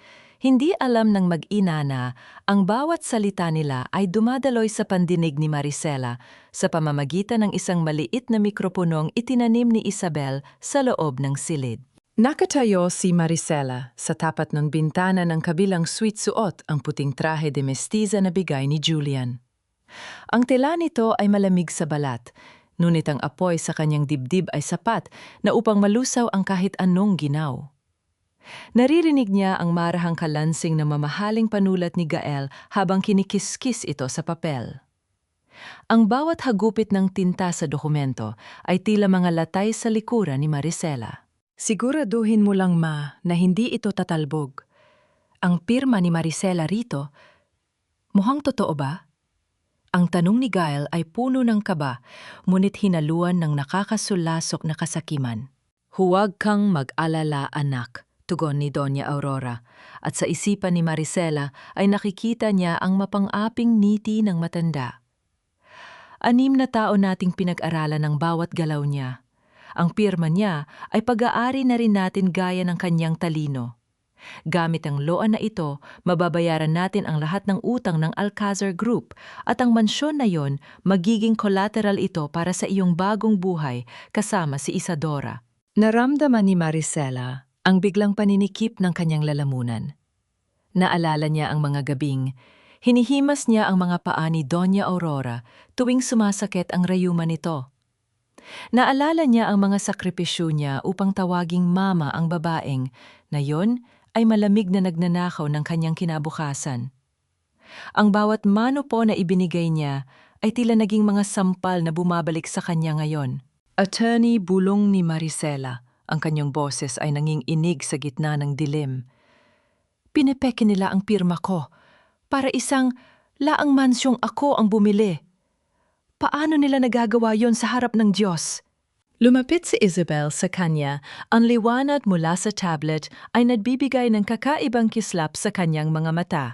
hindi alam ng mag-ina na ang bawat salita nila ay dumadaloy sa pandinig ni Maricela sa pamamagitan ng isang maliit na mikroponong itinanim ni Isabel sa loob ng silid. Nakatayo si Maricela sa tapat ng bintana ng kabilang suite, suot ang puting trahe de mestiza na bigay ni Julian. Ang tela nito ay malamig sa balat, ngunit ang apoy sa kanyang dibdib ay sapat na upang malusaw ang kahit anong ginaw. Naririnig niya ang marahang kalansing na mamahaling panulat ni Gael habang kinikiskis ito sa papel. Ang bawat hagupit ng tinta sa dokumento ay tila mga latay sa likuran ni Maricela. Siguraduhin mo lang, ma, na hindi ito tatalbog. Ang pirma ni Maricela rito, mukhang totoo ba? Ang tanong ni Gael ay puno ng kaba, ngunit hinaluan ng nakakasulasok na kasakiman. Huwag kang mag-alala, anak, tugon ni Doña Aurora, at sa isipan ni Maricela ay nakikita niya ang mapang-aping ngiti ng matanda. 6 na taon nating pinag-aralan ng bawat galaw niya. Ang pirma niya ay pag-aari na rin natin gaya ng kanyang talino. Gamit ang loan na ito, mababayaran natin ang lahat ng utang ng Alcazar Group at ang mansyon na yon magiging collateral ito para sa iyong bagong buhay kasama si Isadora. Naramdaman ni Maricela ang biglang paninikip ng kanyang lalamunan. Naalala niya ang mga gabing, hinihimas niya ang mga paa ni Doña Aurora tuwing sumasakit ang rayuman nito. Naalala niya ang mga sakripisyo niya upang tawaging mama ang babaeng na yon ay malamig na nagnanakaw ng kanyang kinabukasan. Ang bawat mano po na ibinigay niya ay tila naging mga sampal na bumabalik sa kanya ngayon. Attorney, bulong ni Maricela. Ang kanyang boses ay nanginginig sa gitna ng dilim. Pinepeke nila ang pirma ko para isang laang mansyong ako ang bumili. Paano nila nagagawa yon sa harap ng Diyos? Lumapit si Isabel sa kanya. Ang liwanag mula sa tablet ay nagbibigay ng kakaibang kislap sa kanyang mga mata.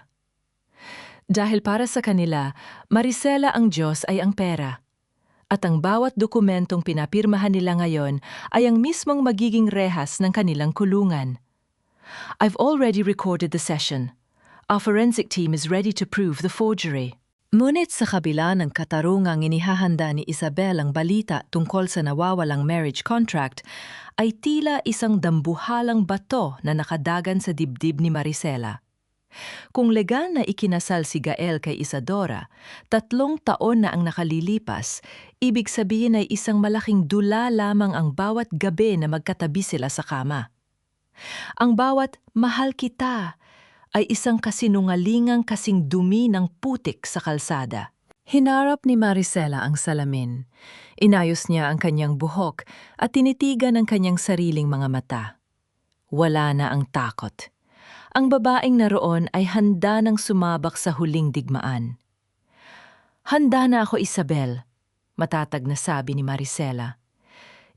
Dahil para sa kanila, Maricela, ang Diyos ay ang pera. At ang bawat dokumentong pinapirmahan nila ngayon ay ang mismong magiging rehas ng kanilang kulungan. I've already recorded the session. Our forensic team is ready to prove the forgery. Ngunit sa kabila ng katarungang inihahanda ni Isabel ang balita tungkol sa nawawalang marriage contract, ay tila isang dambuhalang bato na nakadagan sa dibdib ni Maricela. Kung legal na ikinasal si Gael kay Isadora, 3 taon na ang nakalilipas, ibig sabihin ay isang malaking dula lamang ang bawat gabi na magkatabi sila sa kama. Ang bawat "mahal kita" ay isang kasinungalingang kasing dumi ng putik sa kalsada. Hinarap ni Maricela ang salamin. Inayos niya ang kanyang buhok at tinitigan ang kanyang sariling mga mata. Wala na ang takot. Ang babaeng naroon ay handa nang sumabak sa huling digmaan. "Handa na ako, Isabel," matatag na sabi ni Maricela.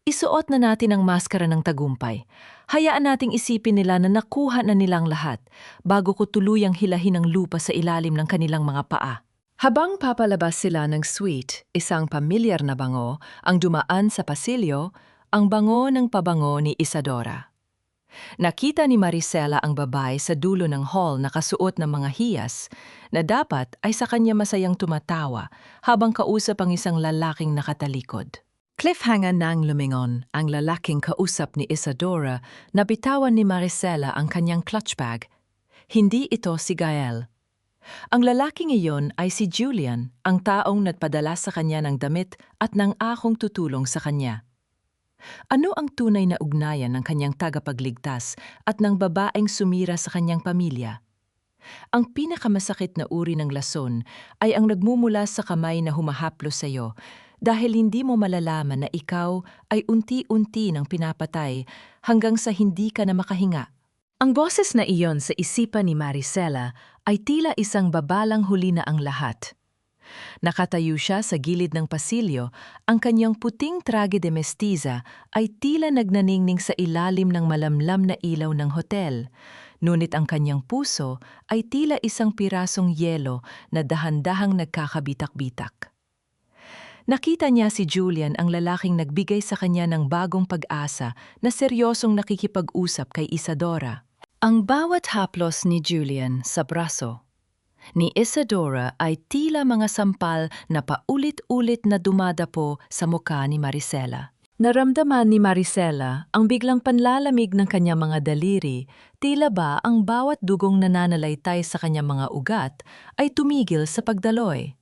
"Isuot na natin ang maskara ng tagumpay. Hayaan nating isipin nila na nakuha na nilang lahat bago ko tuluyang hilahin ang lupa sa ilalim ng kanilang mga paa." Habang papalabas sila ng suite, isang pamilyar na bango ang dumaan sa pasilyo, ang bango ng pabango ni Isadora. Nakita ni Maricela ang babae sa dulo ng hall na kasuot ng mga hiyas na dapat ay sa kanya masayang tumatawa habang kausap ang isang lalaking nakatalikod. Cliffhanger nang lumingon ang lalaking kausap ni Isadora na bitawan ni Maricela ang kanyang clutch bag. Hindi ito si Gael. Ang lalaking iyon ay si Julian, ang taong nagpadala sa kanya ng damit at ng akong tutulong sa kanya. Ano ang tunay na ugnayan ng kanyang tagapagligtas at ng babaeng sumira sa kanyang pamilya? Ang pinakamasakit na uri ng lason ay ang nagmumula sa kamay na humahaplos sa iyo dahil hindi mo malalaman na ikaw ay unti-unti nang pinapatay hanggang sa hindi ka na makahinga. Ang boses na iyon sa isipan ni Maricela ay tila isang babalang huli na ang lahat. Nakatayo siya sa gilid ng pasilyo, ang kanyang puting trage de mestiza ay tila nagnaningning sa ilalim ng malamlam na ilaw ng hotel. Ngunit ang kanyang puso ay tila isang pirasong yelo na dahan-dahang nagkakabitak-bitak. Nakita niya si Julian, ang lalaking nagbigay sa kanya ng bagong pag-asa na seryosong nakikipag-usap kay Isadora. Ang bawat haplos ni Julian sa braso ni Isadora ay tila mga sampal na paulit-ulit na dumadapo sa mukha ni Maricela. Naramdaman ni Maricela ang biglang panlalamig ng kanyang mga daliri, tila ba ang bawat dugong nananalaytay sa kanyang mga ugat ay tumigil sa pagdaloy.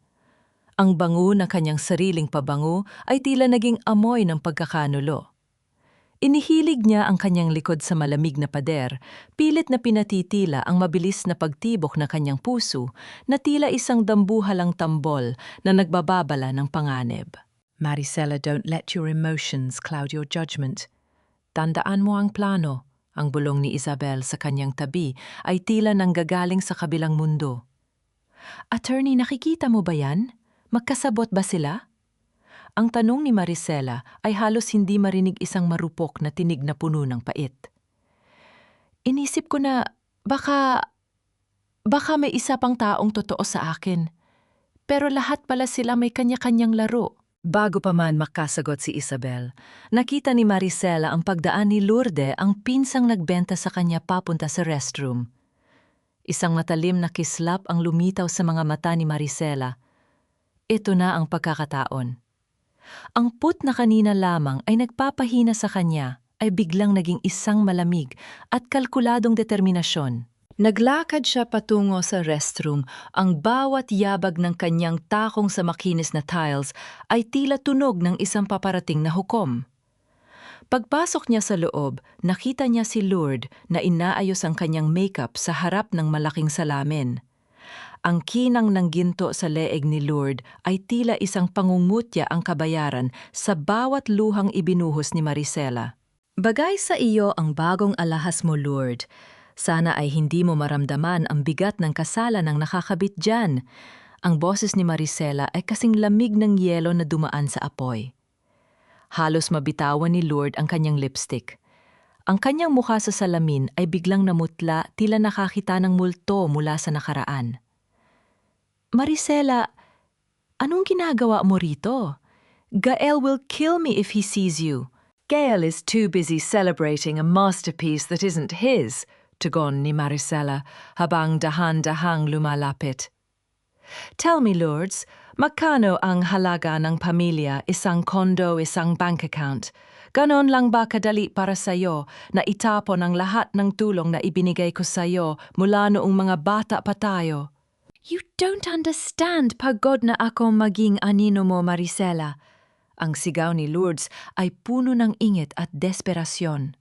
Ang bango ng kanyang sariling pabango ay tila naging amoy ng pagkakanulo. Inihilig niya ang kanyang likod sa malamig na pader, pilit na pinatitila ang mabilis na pagtibok na kanyang puso na tila isang dambuhalang tambol na nagbababala ng panganib. Maricela, don't let your emotions cloud your judgment. Tandaan mo ang plano. Ang bulong ni Isabel sa kanyang tabi ay tila nanggagaling sa kabilang mundo. "Attorney, nakikita mo ba yan? Magkasabot ba sila?" Ang tanong ni Maricela ay halos hindi marinig isang marupok na tinig na puno ng pait. "Inisip ko na baka may isa pang taong totoo sa akin. Pero lahat pala sila may kanya-kanyang laro." Bago pa man makasagot si Isabel, nakita ni Maricela ang pagdaan ni Lourdes, ang pinsang nagbenta sa kanya papunta sa restroom. Isang matalim na kislap ang lumitaw sa mga mata ni Maricela. Ito na ang pagkakataon. Ang put na kanina lamang ay nagpapahina sa kanya ay biglang naging isang malamig at kalkuladong determinasyon. Naglakad siya patungo sa restroom, ang bawat yabag ng kanyang takong sa makinis na tiles ay tila tunog ng isang paparating na hukom. Pagpasok niya sa loob, nakita niya si Lourdes na inaayos ang kanyang makeup sa harap ng malaking salamin. Ang kinang ng ginto sa leeg ni Lourdes ay tila isang pangungutya ang kabayaran sa bawat luhang ibinuhos ni Maricela. "Bagay sa iyo ang bagong alahas mo, Lourdes. Sana ay hindi mo maramdaman ang bigat ng kasalan ng nakakabit dyan." Ang boses ni Maricela ay kasing lamig ng yelo na dumaan sa apoy. Halos mabitawan ni Lourdes ang kanyang lipstick. Ang kanyang mukha sa salamin ay biglang namutla, tila nakakita ng multo mula sa nakaraan. "Maricela, anong ginagawa mo rito? Gael will kill me if he sees you." "Gael is too busy celebrating a masterpiece that isn't his," tugon ni Maricela habang dahan-dahang lumalapit. Tell me, Lourdes, magkano ang halaga ng pamilya, isang kondo, isang bank account? Ganon lang ba kadali para sa'yo na itapon ang lahat ng tulong na ibinigay ko sa'yo mula noong mga bata pa tayo? You don't understand, pagod na ako maging anino mo, Maricela. Ang sigaw ni Lourdes ay puno ng ingit at desperasyon.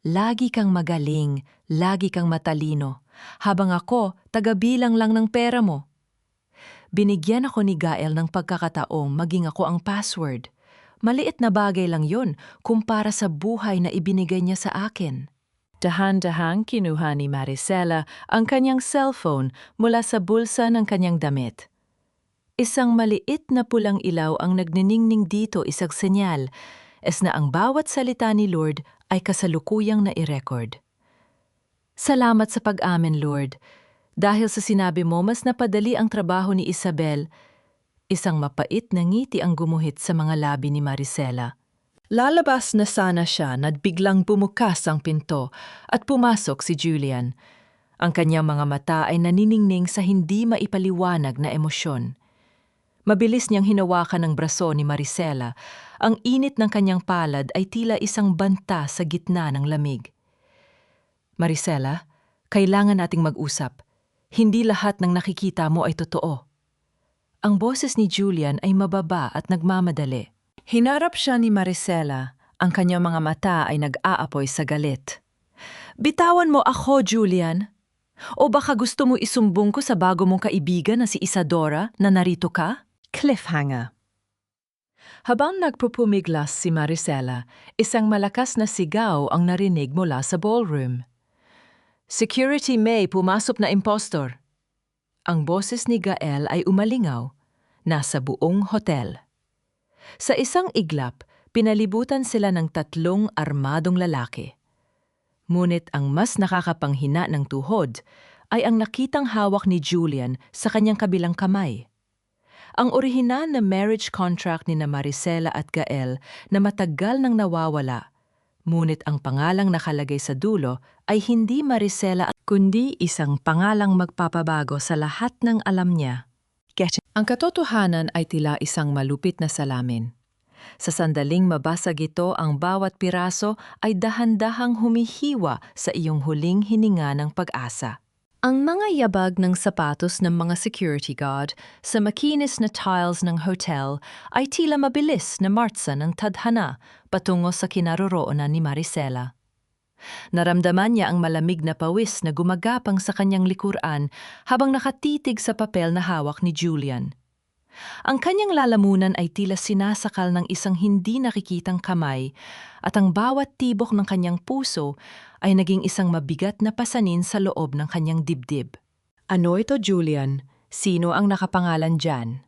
Lagi kang magaling, lagi kang matalino, habang ako tagabilang lang ng pera mo. Binigyan ako ni Gael ng pagkakataong maging ako ang password. Maliit na bagay lang yun kumpara sa buhay na ibinigay niya sa akin. Dahan-dahang kinuha ni Maricela ang kanyang cellphone mula sa bulsa ng kanyang damit. Isang maliit na pulang ilaw ang nagniningning dito, isang senyal, na ang bawat salita ni Lord ay kasalukuyang na-i-record. Salamat sa pag-amin, Lord. Dahil sa sinabi mo, mas napadali ang trabaho ni Isabel. Isang mapait na ngiti ang gumuhit sa mga labi ni Maricela. Lalabas na sana siya na biglang bumukas ang pinto at pumasok si Julian. Ang kanyang mga mata ay naniningning sa hindi maipaliwanag na emosyon. Mabilis niyang hinawakan ng braso ni Maricela. Ang init ng kanyang palad ay tila isang banta sa gitna ng lamig. Maricela, kailangan nating mag-usap. Hindi lahat ng nakikita mo ay totoo. Ang boses ni Julian ay mababa at nagmamadali. Hinarap siya ni Maricela. Ang kanyang mga mata ay nag-aapoy sa galit. Bitawan mo ako, Julian. O baka gusto mo isumbong ko sa bago mong kaibigan na si Isadora na narito ka? Cliffhanger. Habang nagpupumiglas si Maricela, isang malakas na sigaw ang narinig mula sa ballroom. Security May, pumasok na impostor. Ang boses ni Gael ay umalingaw, nasa buong hotel. Sa isang iglap, pinalibutan sila ng 3 armadong lalaki. Ngunit ang mas nakakapanghina ng tuhod ay ang nakitang hawak ni Julian sa kanyang kabilang kamay. Ang orihinal na marriage contract ni na Maricela at Gael na matagal nang nawawala. Ngunit ang pangalang nakalagay sa dulo ay hindi Maricela kundi isang pangalang magpapabago sa lahat ng alam niya. Ang katotohanan ay tila isang malupit na salamin. Sa sandaling mabasag ito, ang bawat piraso ay dahan-dahang humihiwa sa iyong huling hininga ng pag-asa. Ang mga yabag ng sapatos ng mga security guard sa makinis na tiles ng hotel ay tila mabilis na martsa ng tadhana patungo sa kinaroroonan ni Maricela. Naramdaman niya ang malamig na pawis na gumagapang sa kanyang likuran habang nakatitig sa papel na hawak ni Julian. Ang kanyang lalamunan ay tila sinasakal ng isang hindi nakikitang kamay at ang bawat tibok ng kanyang puso ay naging isang mabigat na pasanin sa loob ng kanyang dibdib. Ano ito, Julian? Sino ang nakapangalan dyan?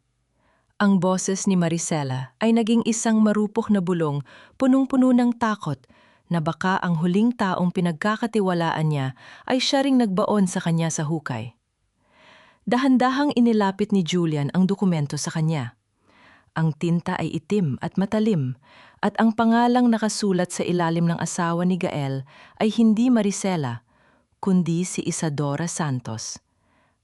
Ang boses ni Maricela ay naging isang marupok na bulong, punong-puno ng takot na baka ang huling taong pinagkakatiwalaan niya ay siya ring nagbaon sa kanya sa hukay. Dahan-dahang inilapit ni Julian ang dokumento sa kanya. Ang tinta ay itim at matalim, at ang pangalang nakasulat sa ilalim ng asawa ni Gael ay hindi Maricela, kundi si Isadora Santos.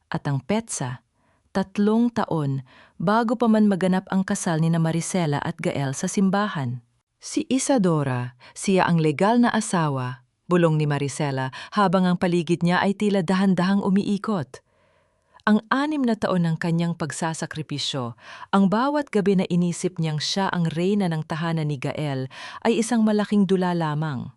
At ang petsa, 3 taon bago pa man maganap ang kasal ni na Maricela at Gael sa simbahan. Si Isadora, siya ang legal na asawa, bulong ni Maricela habang ang paligid niya ay tila dahan-dahang umiikot. Ang 6 na taon ng kanyang pagsasakripisyo, ang bawat gabi na inisip niyang siya ang reyna ng tahanan ni Gael ay isang malaking dula lamang.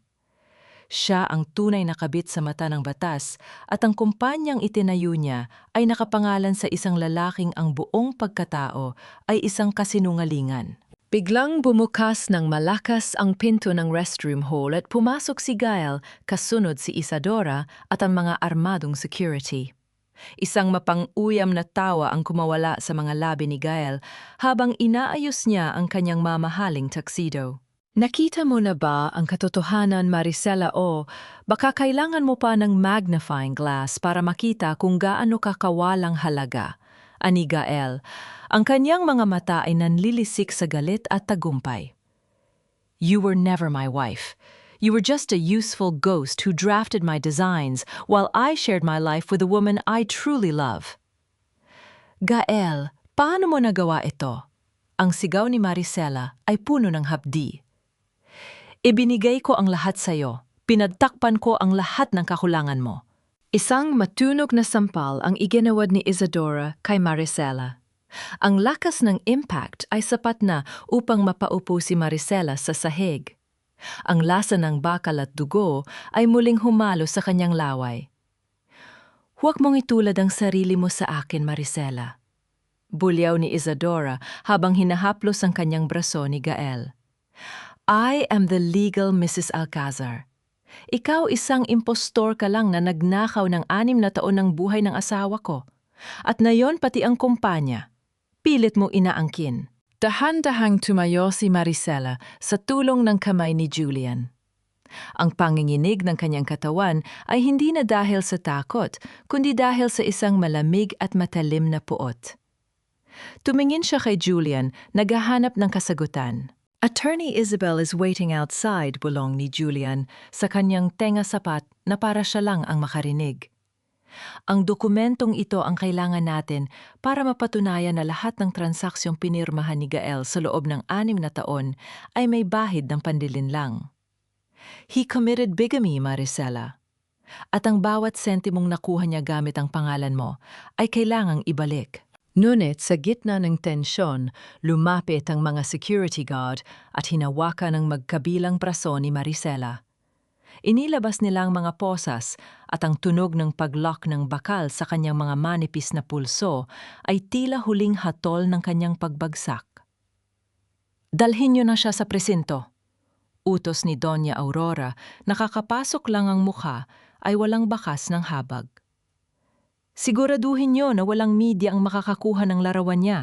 Siya ang tunay na kabit sa mata ng batas at ang kumpanyang itinayo niya ay nakapangalan sa isang lalaking ang buong pagkatao ay isang kasinungalingan. Biglang bumukas ng malakas ang pinto ng restroom hall at pumasok si Gael, kasunod si Isadora at ang mga armadong security. Isang mapang-uyam na tawa ang kumawala sa mga labi ni Gael habang inaayos niya ang kanyang mamahaling tuxedo. Nakita mo na ba ang katotohanan, Maricela, o baka kailangan mo pa ng magnifying glass para makita kung gaano kakawalang halaga? Ani Gael, ang kanyang mga mata ay nanlilisik sa galit at tagumpay. You were never my wife. You were just a useful ghost who drafted my designs while I shared my life with a woman I truly love. Gael, paano mo nagawa ito? Ang sigaw ni Maricela ay puno ng hapdi. Ibinigay ko ang lahat sa iyo. Pinagtakpan ko ang lahat ng kakulangan mo. Isang matunog na sampal ang iginawad ni Isadora kay Maricela. Ang lakas ng impact ay sapat na upang mapaupo si Maricela sa sahig. Ang lasa ng bakal at dugo ay muling humalo sa kanyang laway. Huwag mong itulad ang sarili mo sa akin, Maricela. Bulyaw ni Isadora habang hinahaplos ang kanyang braso ni Gael. I am the legal Mrs. Alcazar. Ikaw isang impostor ka lang na nagnakaw ng 6 na taon ng buhay ng asawa ko. At nayon pati ang kumpanya. Pilit mo inaangkin. Dahan-dahang tumayo si Maricela sa tulong ng kamay ni Julian. Ang panginginig ng kanyang katawan ay hindi na dahil sa takot, kundi dahil sa isang malamig at matalim na puot. Tumingin siya kay Julian, naghahanap ng kasagutan. Attorney Isabel is waiting outside, bulong ni Julian sa kanyang tenga sapat na para siya lang ang makarinig. Ang dokumentong ito ang kailangan natin para mapatunayan na lahat ng transaksyong pinirmahan ni Gael sa loob ng 6 na taon ay may bahid ng panlilinlang. He committed bigamy, Maricela. At ang bawat sentimong nakuha niya gamit ang pangalan mo ay kailangang ibalik. Ngunit sa gitna ng tensyon, lumapit ang mga security guard at hinawakan ng magkabilang braso ni Maricela. Inilabas nila ang mga posas at ang tunog ng paglock ng bakal sa kanyang mga manipis na pulso ay tila huling hatol ng kanyang pagbagsak. Dalhin niyo na siya sa presinto. Utos ni Doña Aurora, nakakapasok lang ang mukha ay walang bakas ng habag. Siguraduhin niyo na walang media ang makakakuha ng larawan niya.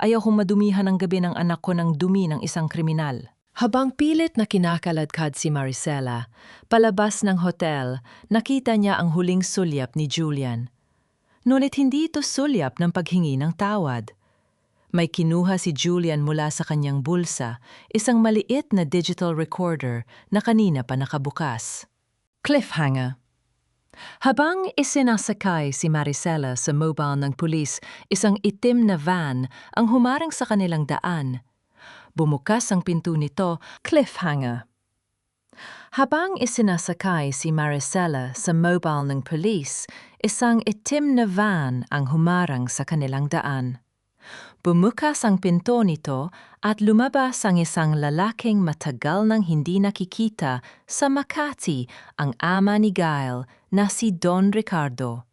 Ayaw kong madumihan ang gabi ng anak ko ng dumi ng isang kriminal. Habang pilit na kinakaladkad si Maricela, palabas ng hotel, nakita niya ang huling sulyap ni Julian. Ngunit hindi ito sulyap ng paghingi ng tawad. May kinuha si Julian mula sa kanyang bulsa, isang maliit na digital recorder na kanina pa nakabukas. Cliffhanger. Habang isinasakay si Maricela sa mobile ng pulis, isang itim na van ang humarang sa kanilang daan. Bumukas ang pinto nito, cliffhanger. Habang isinasakay si Maricela sa mobile ng pulis, isang itim na van ang humarang sa kanilang daan. Bumukas ang pinto nito at lumabas ang isang lalaking matagal nang hindi nakikita sa Makati, ang ama ni Gael na si Don Ricardo,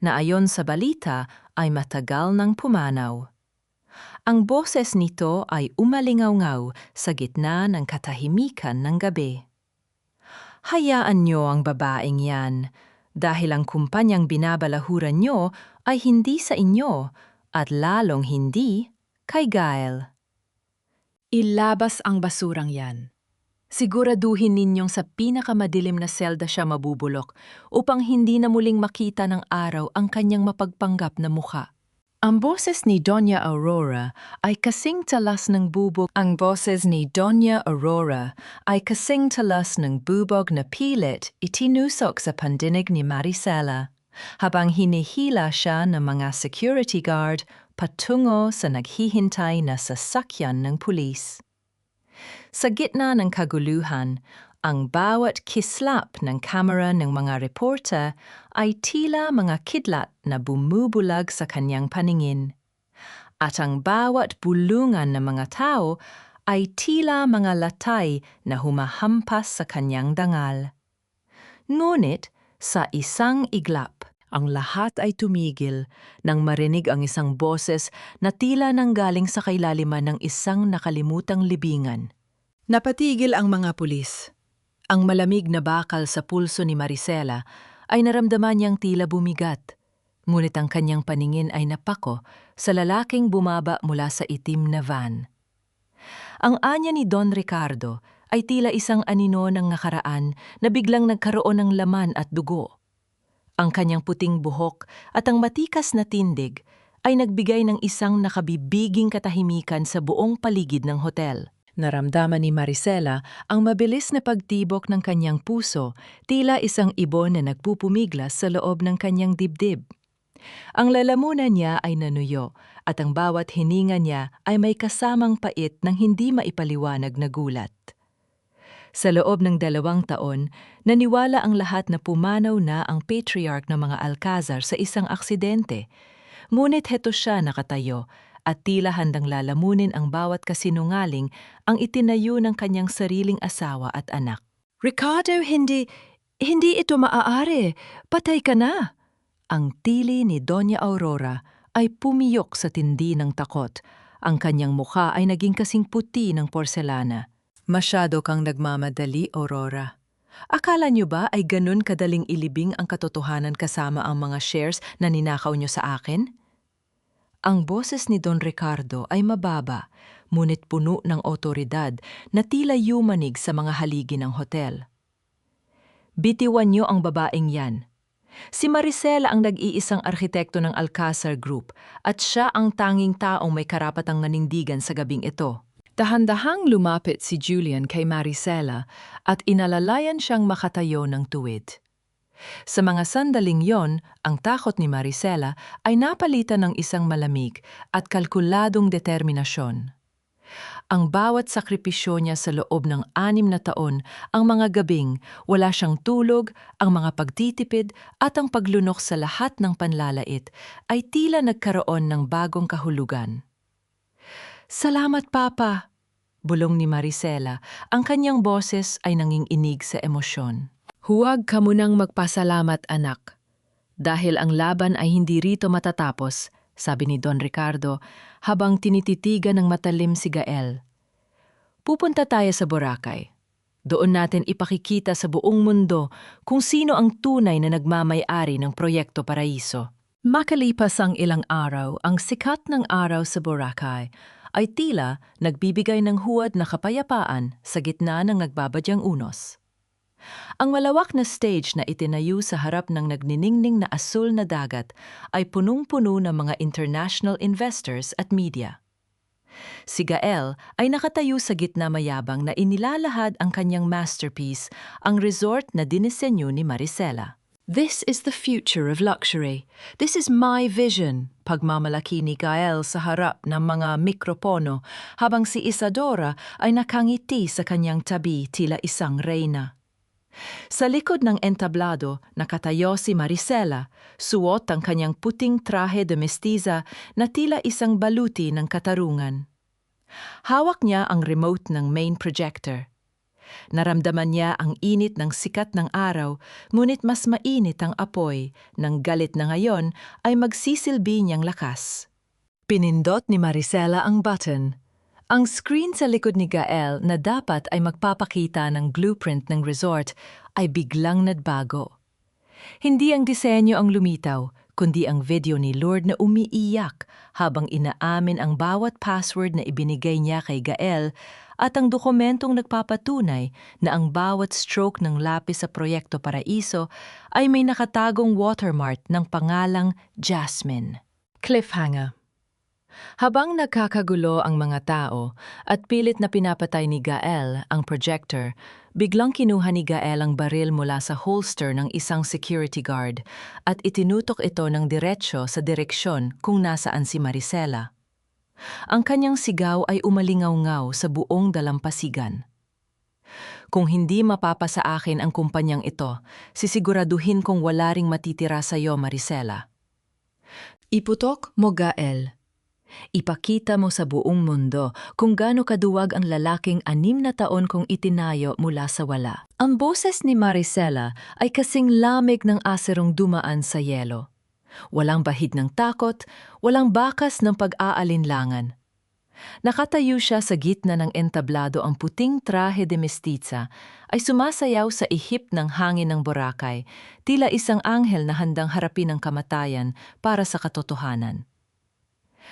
na ayon sa balita ay matagal nang pumanaw. Ang boses nito ay umalingaw-ngaw sa gitna ng katahimikan ng gabi. Hayaan niyo ang babaeng yan, dahil ang kumpanyang binabalahuran niyo ay hindi sa inyo at lalong hindi kay Gael. Ilabas ang basurang yan. Siguraduhin ninyong sa pinakamadilim na selda siya mabubulok upang hindi na muling makita ng araw ang kanyang mapagpanggap na mukha. Ang boses ni Doña Aurora ay kasing talas ng bubog. Ang boses ni Doña Aurora ay kasing talas ng bubog na pilit itinusok sa pandinig ni Maricela, habang hinihila siya ng mga security guard patungo sa naghihintay na sasakyan ng pulis. Sa gitna ng kaguluhan, ang bawat kislap ng kamera ng mga reporter ay tila mga kidlat na bumubulag sa kanyang paningin. At ang bawat bulungan ng mga tao ay tila mga latay na humahampas sa kanyang dangal. Ngunit sa isang iglap, ang lahat ay tumigil nang marinig ang isang boses na tila nanggaling sa kailaliman ng isang nakalimutang libingan. Napatigil ang mga pulis. Ang malamig na bakal sa pulso ni Maricela ay naramdaman niyang tila bumigat, ngunit ang kanyang paningin ay napako sa lalaking bumaba mula sa itim na van. Ang anya ni Don Ricardo ay tila isang anino ng nakaraan na biglang nagkaroon ng laman at dugo. Ang kanyang puting buhok at ang matikas na tindig ay nagbigay ng isang nakabibiging katahimikan sa buong paligid ng hotel. Naramdaman ni Maricela ang mabilis na pagtibok ng kanyang puso, tila isang ibon na nagpupumiglas sa loob ng kanyang dibdib. Ang lalamunan niya ay nanuyo at ang bawat hininga niya ay may kasamang pait ng hindi maipaliwanag na gulat. Sa loob ng 2 taon, naniwala ang lahat na pumanaw na ang patriarch ng mga Alcazar sa isang aksidente. Ngunit heto siya nakatayo at tila handang lalamunin ang bawat kasinungaling ang itinayo ng kanyang sariling asawa at anak. Ricardo, hindi ito maaari. Patay ka na. Ang tili ni Doña Aurora ay pumiyok sa tindi ng takot. Ang kanyang mukha ay naging kasing puti ng porselana. Masyado kang nagmamadali, Aurora. Akala niyo ba ay ganun kadaling ilibing ang katotohanan kasama ang mga shares na ninakaw niyo sa akin? Ang boses ni Don Ricardo ay mababa, ngunit puno ng otoridad na tila yumanig sa mga haligi ng hotel. Bitiwan niyo ang babaeng yan. Si Maricela ang nag-iisang arkitekto ng Alcazar Group at siya ang tanging taong may karapatang nanindigan sa gabing ito. Dahan-dahang lumapit si Julian kay Maricela at inalalayan siyang makatayo ng tuwid. Sa mga sandaling yon, ang takot ni Maricela ay napalitan ng isang malamig at kalkuladong determinasyon. Ang bawat sakripisyo niya sa loob ng 6 na taon, ang mga gabing, wala siyang tulog, ang mga pagtitipid at ang paglunok sa lahat ng panlalait ay tila nagkaroon ng bagong kahulugan. "Salamat, Papa!" bulong ni Maricela, ang kanyang boses ay nanginginig sa emosyon. "Huwag ka munang magpasalamat, anak. Dahil ang laban ay hindi rito matatapos," sabi ni Don Ricardo habang tinititigan ng matalim si Gael. "Pupunta tayo sa Boracay. Doon natin ipakikita sa buong mundo kung sino ang tunay na nagmamay-ari ng Proyekto Paraiso." Makalipas ang ilang araw, ang sikat ng araw sa Boracay ay tila nagbibigay ng huwad na kapayapaan sa gitna ng nagbabadyang unos. Ang malawak na stage na itinayo sa harap ng nagniningning na asul na dagat ay punong-puno ng mga international investors at media. Si Gael ay nakatayo sa gitna mayabang na inilalahad ang kanyang masterpiece, ang resort na dinisenyo ni Maricela. "This is the future of luxury. This is my vision," pagmamalaki ni Gael sa harap ng mga mikropono habang si Isadora ay nakangiti sa kanyang tabi tila isang reyna. Sa likod ng entablado, nakatayo si Maricela, suot ang kanyang puting trahe de mestiza na tila isang baluti ng katarungan. Hawak niya ang remote ng main projector. Naramdaman niya ang init ng sikat ng araw, ngunit mas mainit ang apoy ng galit na ngayon ay magsisilbi niyang lakas. Pinindot ni Maricela ang button. Ang screen sa likod ni Gael na dapat ay magpapakita ng blueprint ng resort ay biglang nagbago. Hindi ang disenyo ang lumitaw, kundi ang video ni Lord na umiiyak habang inaamin ang bawat password na ibinigay niya kay Gael at ang dokumentong nagpapatunay na ang bawat stroke ng lapis sa Proyekto Paraiso ay may nakatagong watermark ng pangalang Jasmine. Cliffhanger. Habang nagkakagulo ang mga tao at pilit na pinapatay ni Gael ang projector, biglang kinuha ni Gael ang baril mula sa holster ng isang security guard at itinutok ito ng diretsyo sa direksyon kung nasaan si Maricela. Ang kanyang sigaw ay umalingaw-ngaw sa buong dalampasigan. "Kung hindi mapapasa akin ang kumpanyang ito, sisiguraduhin kong wala ring matitira sa iyo, Maricela." Iputok mo, Gael. Ipakita mo sa buong mundo kung gaano kaduwag ang lalaking 6 na taon kong itinayo mula sa wala. Ang boses ni Maricela ay kasing lamig ng aserong dumaan sa yelo. Walang bahid ng takot, walang bakas ng pag-aalinlangan. Nakatayo siya sa gitna ng entablado, ang puting trahe de mestiza ay sumasayaw sa ihip ng hangin ng Boracay, tila isang anghel na handang harapin ang kamatayan para sa katotohanan.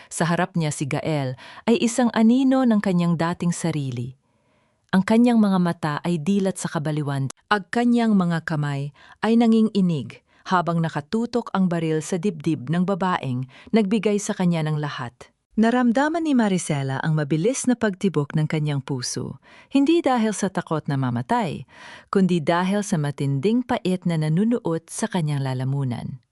Sa harap niya si Gael ay isang anino ng kanyang dating sarili. Ang kanyang mga mata ay dilat sa kabaliwan. Ang kanyang mga kamay ay nanginginig habang nakatutok ang baril sa dibdib ng babaeng nagbigay sa kanya ng lahat. Naramdaman ni Maricela ang mabilis na pagtibok ng kanyang puso, hindi dahil sa takot na mamatay, kundi dahil sa matinding pait na nanunuot sa kanyang lalamunan.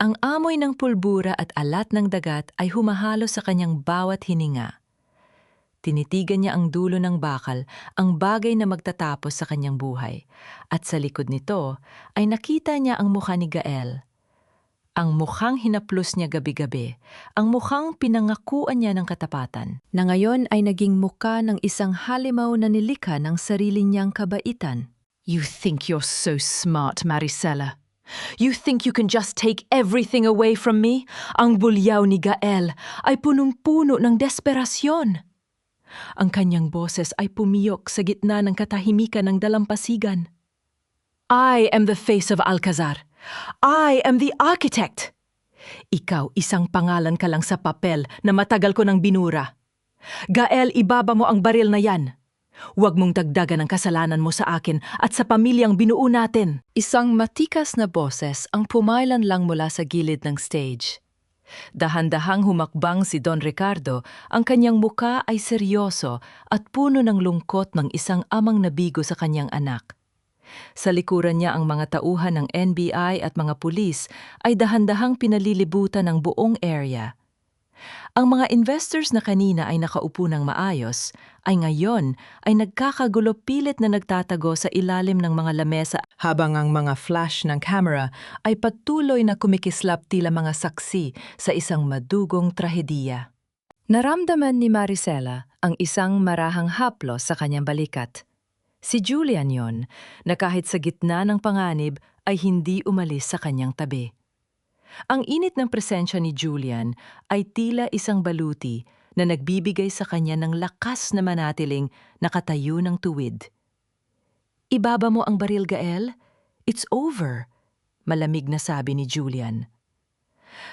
Ang amoy ng pulbura at alat ng dagat ay humahalo sa kanyang bawat hininga. Tinitigan niya ang dulo ng bakal, ang bagay na magtatapos sa kanyang buhay. At sa likod nito ay nakita niya ang mukha ni Gael. Ang mukhang hinaplos niya gabi-gabi, ang mukhang pinangakuan niya ng katapatan, na ngayon ay naging mukha ng isang halimaw na nilikha ng sarili niyang kabaitan. You think you're so smart, Maricela. You think you can just take everything away from me? Ang bulyaw ni Gael ay punong-puno ng desperasyon. Ang kanyang boses ay pumiyok sa gitna ng katahimikan ng dalampasigan. I am the face of Alcazar. I am the architect. Ikaw, isang pangalan ka lang sa papel na matagal ko nang binura. Gael, ibaba mo ang baril na yan. Huwag mong dagdagan ang kasalanan mo sa akin at sa pamilyang binuo natin. Isang matikas na boses ang pumailan lang mula sa gilid ng stage. Dahan-dahang humakbang si Don Ricardo, ang kanyang muka ay seryoso at puno ng lungkot ng isang amang nabigo sa kanyang anak. Sa likuran niya ang mga tauhan ng NBI at mga pulis ay dahan-dahang pinalilibutan ng buong area. Ang mga investors na kanina ay nakaupo ng maayos, ay ngayon ay nagkakagulo pilit na nagtatago sa ilalim ng mga lamesa habang ang mga flash ng camera ay patuloy na kumikislap tila mga saksi sa isang madugong trahediya. Naramdaman ni Maricela ang isang marahang haplos sa kanyang balikat. Si Julian yon, na kahit sa gitna ng panganib ay hindi umalis sa kanyang tabi. Ang init ng presensya ni Julian ay tila isang baluti na nagbibigay sa kanya ng lakas na manatiling nakatayo ng tuwid. Ibaba mo ang baril, Gael. It's over, malamig na sabi ni Julian.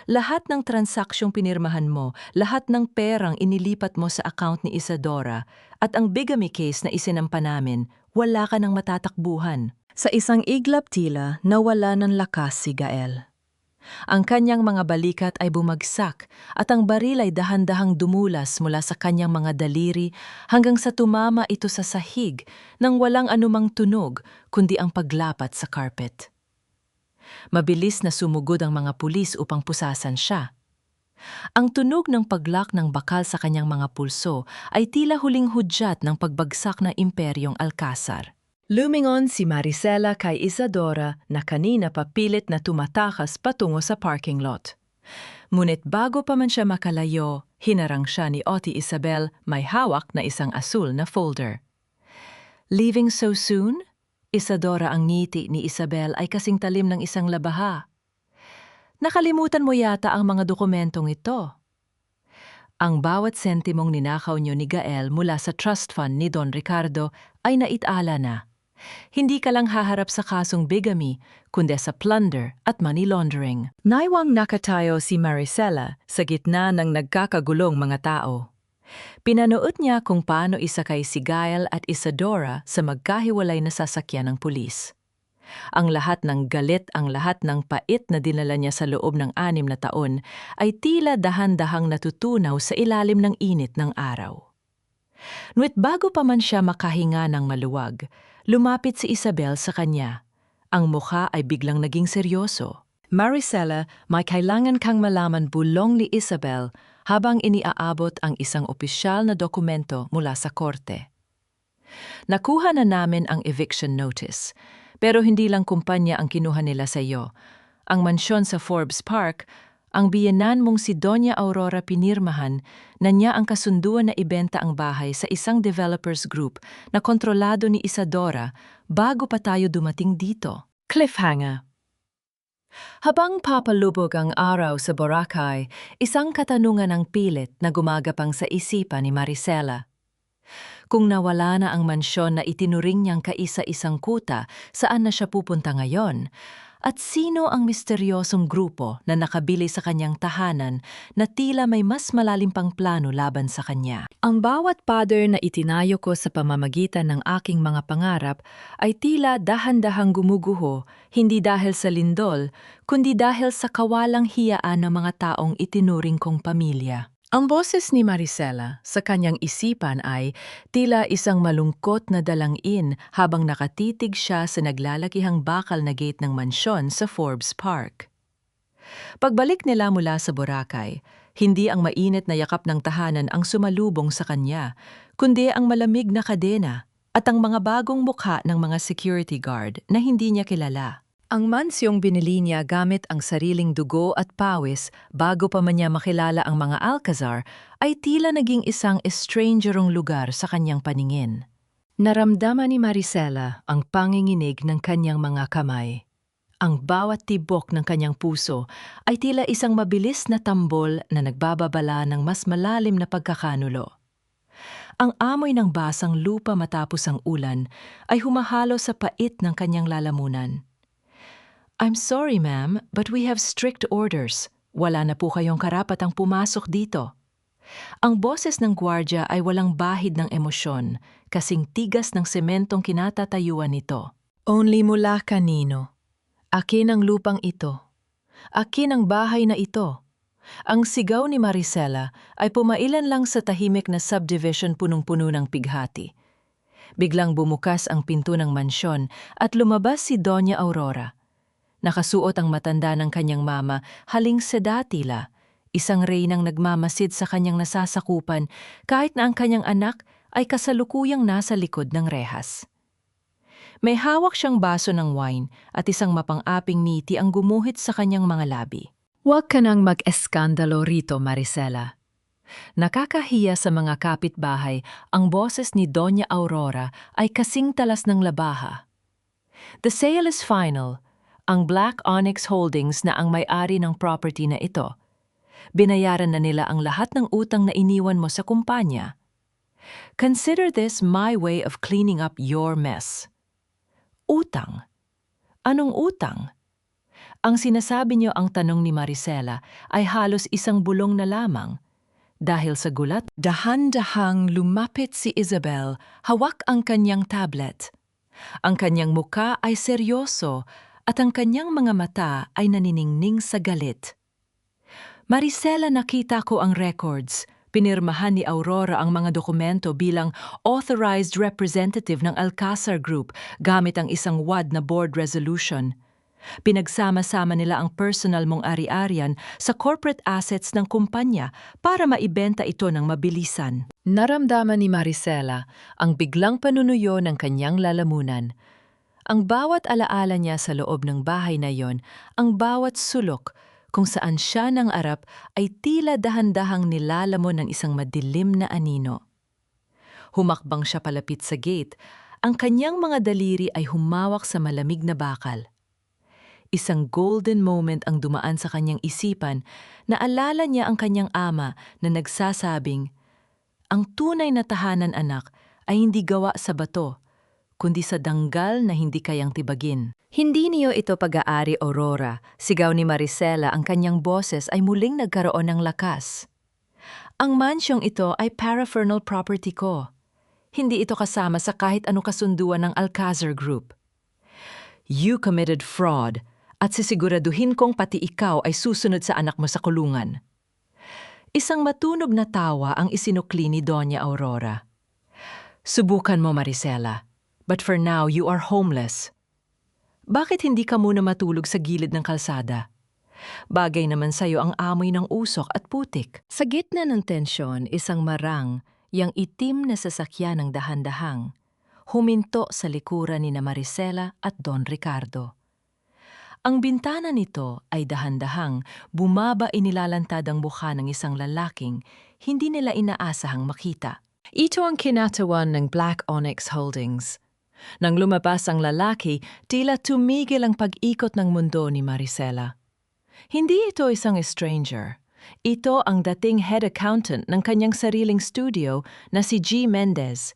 Lahat ng transaksyong pinirmahan mo, lahat ng perang inilipat mo sa account ni Isadora at ang bigamy case na isinampa namin, wala ka ng matatakbuhan. Sa isang iglap tila, nawala ng lakas si Gael. Ang kanyang mga balikat ay bumagsak at ang baril ay dahan-dahang dumulas mula sa kanyang mga daliri hanggang sa tumama ito sa sahig nang walang anumang tunog kundi ang paglapat sa carpet. Mabilis na sumugod ang mga pulis upang pusasan siya. Ang tunog ng paglak ng bakal sa kanyang mga pulso ay tila huling hudyat ng pagbagsak ng imperyong Alcazar. Lumingon si Maricela kay Isadora na kanina papilit na tumatakas patungo sa parking lot. Ngunit bago pa man siya makalayo, hinarang siya ni Oti Isabel may hawak na isang asul na folder. Leaving so soon? Isadora, ang ngiti ni Isabel ay kasing talim ng isang labaha. Nakalimutan mo yata ang mga dokumentong ito. Ang bawat sentimong ninakaw niyo ni Gael mula sa trust fund ni Don Ricardo ay naitala na. Hindi ka lang haharap sa kasong bigamy, kundi sa plunder at money laundering. Naiwang nakatayo si Maricela sa gitna ng nagkakagulong mga tao. Pinanood niya kung paano isakay si Gael at Isadora sa magkahiwalay na sasakyan ng pulis. Ang lahat ng galit, ang lahat ng pait na dinala niya sa loob ng 6 na taon ay tila dahan-dahang natutunaw sa ilalim ng init ng araw. Ngunit bago pa man siya makahinga ng maluwag, lumapit si Isabel sa kanya. Ang mukha ay biglang naging seryoso. Maricela, may kailangan kang malaman, bulong ni Isabel habang iniaabot ang isang opisyal na dokumento mula sa korte. Nakuha na namin ang eviction notice, pero hindi lang kumpanya ang kinuha nila sa iyo. Ang mansyon sa Forbes Park, ang biyenan mong si Doña Aurora pinirmahan na niya ang kasunduan na ibenta ang bahay sa isang developers group na kontrolado ni Isadora bago pa tayo dumating dito. Cliffhanger. Habang papalubog ang araw sa Boracay, isang katanungan ang pilit na gumagapang sa isipan ni Maricela. Kung nawala na ang mansyon na itinuring niyang kaisa-isang kuta, saan na siya pupunta ngayon? At sino ang misteryosong grupo na nakabili sa kanyang tahanan na tila may mas malalim pang plano laban sa kanya? Ang bawat pader na itinayo ko sa pamamagitan ng aking mga pangarap ay tila dahan-dahang gumuguho, hindi dahil sa lindol, kundi dahil sa kawalang hiyaan ng mga taong itinuring kong pamilya. Ang boses ni Maricela sa kanyang isipan ay tila isang malungkot na dalangin habang nakatitig siya sa naglalakihang bakal na gate ng mansyon sa Forbes Park. Pagbalik nila mula sa Boracay, hindi ang mainit na yakap ng tahanan ang sumalubong sa kanya, kundi ang malamig na kadena at ang mga bagong mukha ng mga security guard na hindi niya kilala. Ang mansyong binili niya gamit ang sariling dugo at pawis bago pa man niya makilala ang mga Alcazar ay tila naging isang estrangerong lugar sa kanyang paningin. Naramdaman ni Maricela ang panginginig ng kanyang mga kamay. Ang bawat tibok ng kanyang puso ay tila isang mabilis na tambol na nagbababala ng mas malalim na pagkakanulo. Ang amoy ng basang lupa matapos ang ulan ay humahalo sa pait ng kanyang lalamunan. "I'm sorry, ma'am, but we have strict orders. Wala na po kayong karapatang pumasok dito." Ang boses ng gwardya ay walang bahid ng emosyon, kasing tigas ng sementong kinatatayuan nito. "Only mula kanino? Akin ang lupang ito. Akin ang bahay na ito." Ang sigaw ni Maricela ay pumailan lang sa tahimik na subdivision punong-puno ng pighati. Biglang bumukas ang pinto ng mansyon at lumabas si Doña Aurora. Nakasuot ang matanda ng kanyang mama, haling seda tila, isang reynang nagmamasid sa kanyang nasasakupan kahit na ang kanyang anak ay kasalukuyang nasa likod ng rehas. May hawak siyang baso ng wine at isang mapang-aping ngiti ang gumuhit sa kanyang mga labi. "Huwag ka nang mag-eskandalo rito, Maricela." Nakakahiya sa mga kapitbahay, ang boses ni Doña Aurora ay kasing talas ng labaha. "The sale is final. Ang Black Onyx Holdings na ang may-ari ng property na ito. Binayaran na nila ang lahat ng utang na iniwan mo sa kumpanya. Consider this my way of cleaning up your mess." Utang? Anong utang? Ang sinasabi niyo, ang tanong ni Maricela, ay halos isang bulong na lamang. Dahil sa gulat, dahan-dahang lumapit si Isabel, hawak ang kanyang tablet. Ang kanyang muka ay seryoso at ang kanyang mga mata ay naniningning sa galit. "Maricela, nakita ko ang records. Pinirmahan ni Aurora ang mga dokumento bilang authorized representative ng Alcazar Group gamit ang isang wad na board resolution. Pinagsama-sama nila ang personal mong ari-arian sa corporate assets ng kumpanya para maibenta ito ng mabilisan." Naramdaman ni Maricela ang biglang panunuyo ng kanyang lalamunan. Ang bawat alaala niya sa loob ng bahay na yon, ang bawat sulok kung saan siya ng arap ay tila dahan-dahang nilalamon ng isang madilim na anino. Humakbang siya palapit sa gate, ang kanyang mga daliri ay humawak sa malamig na bakal. Isang golden moment ang dumaan sa kanyang isipan, naalala niya ang kanyang ama na nagsasabing, "Ang tunay na tahanan, anak, ay hindi gawa sa bato, kundi sa danggal na hindi kayang tibagin." "Hindi niyo ito pag-aari, Aurora," sigaw ni Maricela, ang kanyang boses ay muling nagkaroon ng lakas. "Ang mansyong ito ay paraphernal property ko. Hindi ito kasama sa kahit ano kasunduan ng Alcazar Group. You committed fraud at sisiguraduhin kong pati ikaw ay susunod sa anak mo sa kulungan." Isang matunog na tawa ang isinukli ni Doña Aurora. "Subukan mo, Maricela, but for now you are homeless. Bakit hindi ka muna matulog sa gilid ng kalsada? Bagay naman sa'yo ang amoy ng usok at putik." Sa gitna ng tensyon, isang marang, yang itim na sasakyan ng dahan-dahang, huminto sa likuran ni Maricela at Don Ricardo. Ang bintana nito ay dahan-dahang bumaba, inilalantad ang mukha ng isang lalaking hindi nila inaasahang makita. Ito ang kinatawan ng Black Onyx Holdings. Nang lumabas ang lalaki, tila tumigil ang pag-ikot ng mundo ni Maricela. Hindi ito isang stranger. Ito ang dating head accountant ng kanyang sariling studio na si G. Mendez,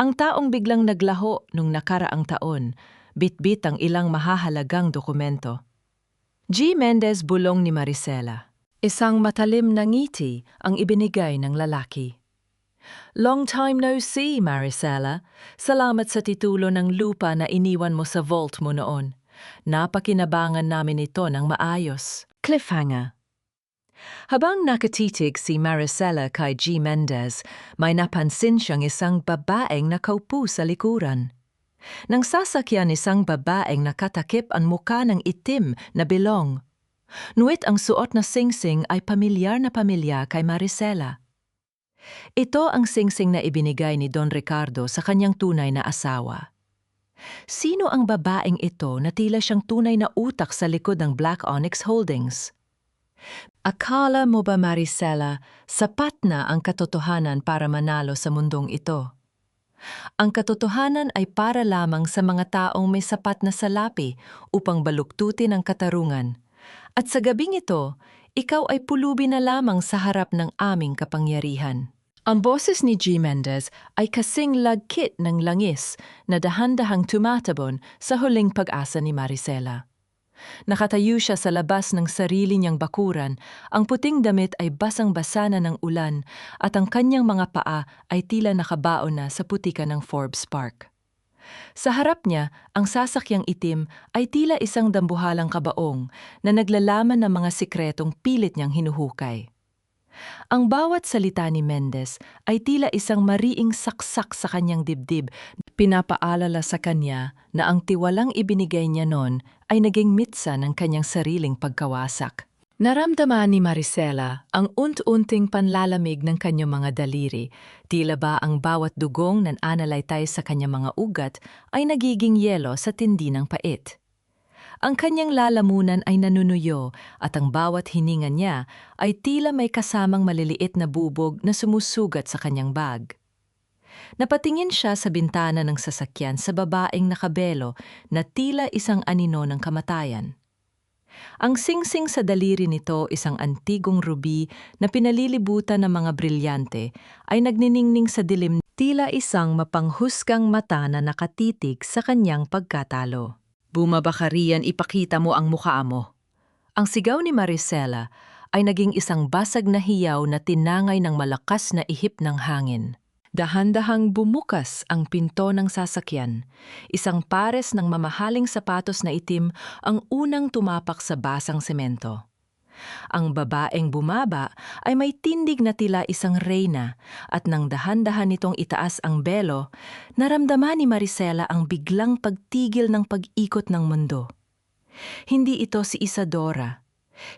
ang taong biglang naglaho nung nakaraang taon, bitbit ang ilang mahahalagang dokumento. G. Mendez, bulong ni Maricela. Isang matalim na ngiti ang ibinigay ng lalaki. "Long time no see, Maricela. Salamat sa titulo ng lupa na iniwan mo sa vault mo noon. Napakinabangan namin ito ng maayos." Cliffhanger. Habang nakatitig si Maricela kay G. Mendez, may napansin siyang isang babaeng nakaupo sa likuran. Nang sasakyan, isang babaeng nakatakip ang muka ng itim na bilong. Nuwit ang suot na singsing ay pamilyar na pamilya kay Maricela. Ito ang singsing na ibinigay ni Don Ricardo sa kanyang tunay na asawa. Sino ang babaeng ito na tila siyang tunay na utak sa likod ng Black Onyx Holdings? Akala mo ba, Maricela, sapat na ang katotohanan para manalo sa mundong ito? Ang katotohanan ay para lamang sa mga taong may sapat na salapi upang baluktutin ang katarungan. At sa gabing ito, ikaw ay pulubi na lamang sa harap ng aming kapangyarihan. Ang boses ni G. Mendez ay kasing lagkit ng langis na dahan-dahang tumatabon sa huling pag-asa ni Maricela. Nakatayo siya sa labas ng sarili niyang bakuran, ang puting damit ay basang-basa na ng ulan at ang kanyang mga paa ay tila nakabaon na sa putika ng Forbes Park. Sa harap niya, ang sasakyang itim ay tila isang dambuhalang kabaong na naglalaman ng mga sikretong pilit niyang hinuhukay. Ang bawat salita ni Mendez ay tila isang mariing saksak sa kanyang dibdib, pinapaalala sa kanya na ang tiwalang ibinigay niya noon ay naging mitsa ng kanyang sariling pagkawasak. Naramdaman ni Maricela ang unti-unting panlalamig ng kanyang mga daliri, tila ba ang bawat dugong na analaytay sa kanyang mga ugat ay nagiging yelo sa tindi ng pait. Ang kanyang lalamunan ay nanunuyo at ang bawat hininga niya ay tila may kasamang maliliit na bubog na sumusugat sa kanyang bag. Napatingin siya sa bintana ng sasakyan sa babaeng nakabelo na tila isang anino ng kamatayan. Ang singsing sa daliri nito, isang antigong ruby na pinalilibutan ng mga brilyante, ay nagniningning sa dilim, tila isang mapanghusgang mata na nakatitig sa kanyang pagkatalo. Bumaba ka riyan, ipakita mo ang mukha mo. Ang sigaw ni Maricela ay naging isang basag na hiyaw na tinangay ng malakas na ihip ng hangin. Dahan-dahang bumukas ang pinto ng sasakyan. Isang pares ng mamahaling sapatos na itim ang unang tumapak sa basang semento. Ang babaeng bumaba ay may tindig na tila isang reyna at nang dahan-dahan nitong itaas ang belo, naramdaman ni Maricela ang biglang pagtigil ng pag-ikot ng mundo. Hindi ito si Isadora.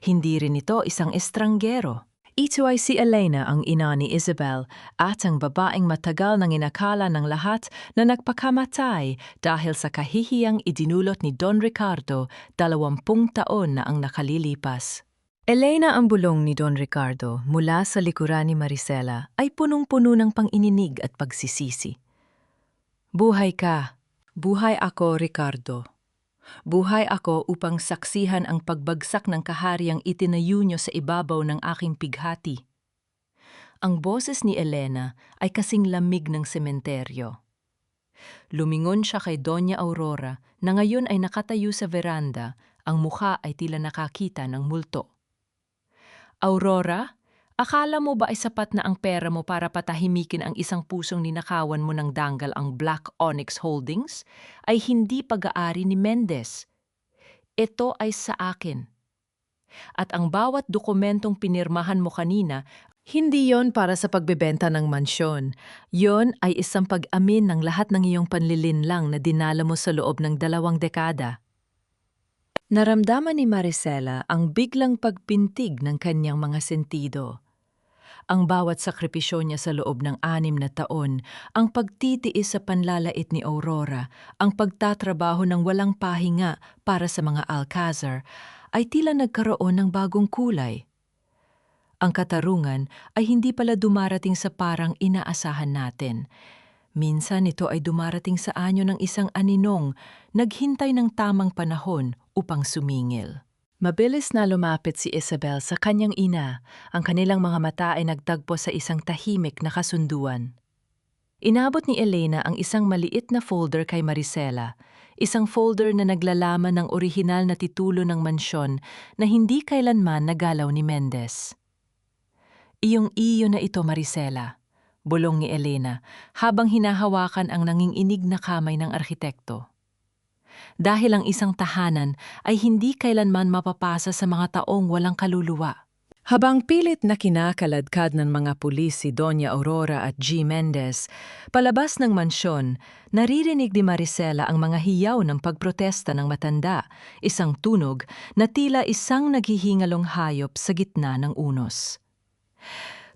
Hindi rin ito isang estranggero. Ito ay si Elena, ang ina ni Isabel, at ang babaeng matagal nang inakala ng lahat na nagpakamatay dahil sa kahihiyang idinulot ni Don Ricardo 20 taon na ang nakalilipas. Elena, ang bulong ni Don Ricardo mula sa likuran ni Maricela ay punong-puno ng pang-ininig at pagsisisi. Buhay ka. Buhay ako, Ricardo. Buhay ako upang saksihan ang pagbagsak ng kahariang itinayo niyo sa ibabaw ng aking pighati. Ang boses ni Elena ay kasing lamig ng sementeryo. Lumingon siya kay Doña Aurora na ngayon ay nakatayo sa veranda, ang mukha ay tila nakakita ng multo. Aurora, akala mo ba ay sapat na ang pera mo para patahimikin ang isang pusong ninakawan mo ng danggal ang Black Onyx Holdings? Ay hindi pag-aari ni Mendez. Ito ay sa akin. At ang bawat dokumentong pinirmahan mo kanina, hindi yon para sa pagbebenta ng mansyon. Yon ay isang pag-amin ng lahat ng iyong panlilinlang na dinala mo sa loob ng 2 dekada. Naramdaman ni Maricela ang biglang pagpintig ng kanyang mga sentido. Ang bawat sakripisyo niya sa loob ng 6 na taon, ang pagtitiis sa panlalait ni Aurora, ang pagtatrabaho ng walang pahinga para sa mga Alcazar, ay tila nagkaroon ng bagong kulay. Ang katarungan ay hindi pala dumarating sa parang inaasahan natin. Minsan ito ay dumarating sa anyo ng isang aninong, naghintay ng tamang panahon upang sumingil. Mabilis na lumapit si Isabel sa kanyang ina, ang kanilang mga mata ay nagtagpo sa isang tahimik na kasunduan. Inabot ni Elena ang isang maliit na folder kay Maricela, isang folder na naglalaman ng orihinal na titulo ng mansyon na hindi kailanman nagalaw ni Mendez. Iyong-iyo na ito, Maricela, bulong ni Elena habang hinahawakan ang nanginginig na kamay ng arkitekto. Dahil ang isang tahanan ay hindi kailanman mapapasa sa mga taong walang kaluluwa. Habang pilit na kinakaladkad ng mga pulis si Doña Aurora at G. Mendez, palabas ng mansyon, naririnig ni Maricela ang mga hiyaw ng pagprotesta ng matanda, isang tunog na tila isang naghihingalong hayop sa gitna ng unos.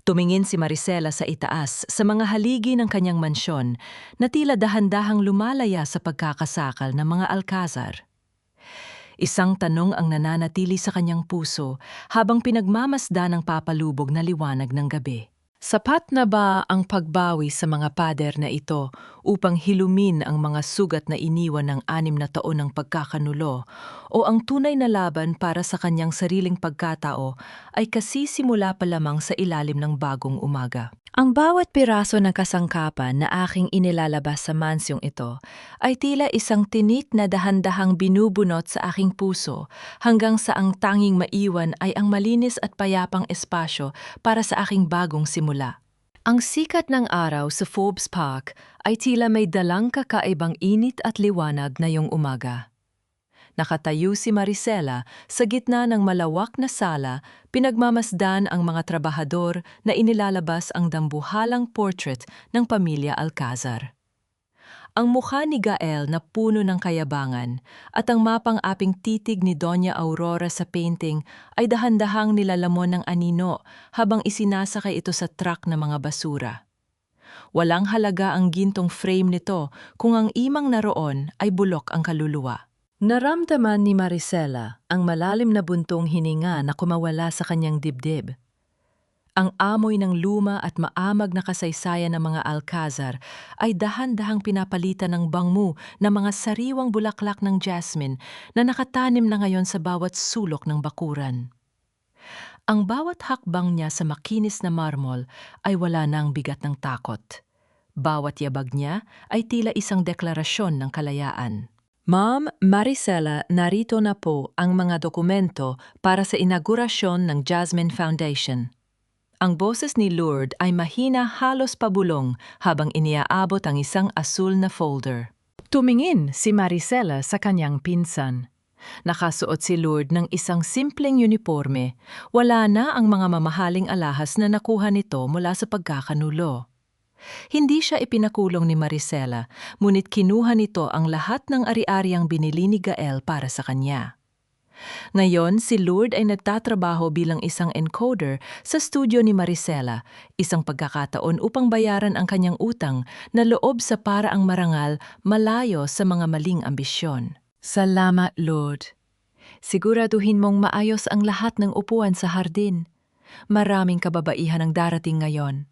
Tumingin si Maricela sa itaas sa mga haligi ng kanyang mansyon na tila dahan-dahang lumalaya sa pagkakasakal ng mga alkazar. Isang tanong ang nananatili sa kanyang puso habang pinagmamasdan ng papalubog na liwanag ng gabi. Sapat na ba ang pagbawi sa mga pader na ito upang hilumin ang mga sugat na iniwan ng 6 na taon ng pagkakanulo o ang tunay na laban para sa kanyang sariling pagkatao ay kasisimula pa lamang sa ilalim ng bagong umaga? Ang bawat piraso ng kasangkapan na aking inilalabas sa mansyong ito ay tila isang tinik na dahan-dahang binubunot sa aking puso hanggang sa ang tanging maiwan ay ang malinis at payapang espasyo para sa aking bagong simula. Ang sikat ng araw sa Forbes Park ay tila may dalang kakaibang init at liwanag na yung umaga. Nakatayo si Maricela sa gitna ng malawak na sala, pinagmamasdan ang mga trabahador na inilalabas ang dambuhalang portrait ng pamilya Alcazar. Ang mukha ni Gael na puno ng kayabangan at ang mapang-aping titig ni Doña Aurora sa painting ay dahan-dahang nilalamon ng anino habang isinasakay ito sa truck ng mga basura. Walang halaga ang gintong frame nito kung ang imang naroon ay bulok ang kaluluwa. Naramdaman ni Maricela ang malalim na buntong hininga na kumawala sa kanyang dibdib. Ang amoy ng luma at maamag na kasaysayan ng mga alcazar ay dahan-dahang pinapalitan ng bangmu na mga sariwang bulaklak ng jasmine na nakatanim na ngayon sa bawat sulok ng bakuran. Ang bawat hakbang niya sa makinis na marmol ay wala nang bigat ng takot. Bawat yabag niya ay tila isang deklarasyon ng kalayaan. Ma'am Maricela, narito na po ang mga dokumento para sa inaugurasyon ng Jasmine Foundation. Ang boses ni Lourdes ay mahina halos pabulong habang iniaabot ang isang asul na folder. Tumingin si Maricela sa kanyang pinsan. Nakasuot si Lourdes ng isang simpleng uniforme, wala na ang mga mamahaling alahas na nakuha nito mula sa pagkakanulo. Hindi siya ipinakulong ni Maricela, ngunit kinuha nito ang lahat ng ari-ariang binili ni Gael para sa kanya. Ngayon, si Lourdes ay nagtatrabaho bilang isang encoder sa studio ni Maricela, isang pagkakataon upang bayaran ang kanyang utang na loob sa paraang marangal malayo sa mga maling ambisyon. Salamat, Lourdes. Siguraduhin mong maayos ang lahat ng upuan sa hardin. Maraming kababaihan ang darating ngayon.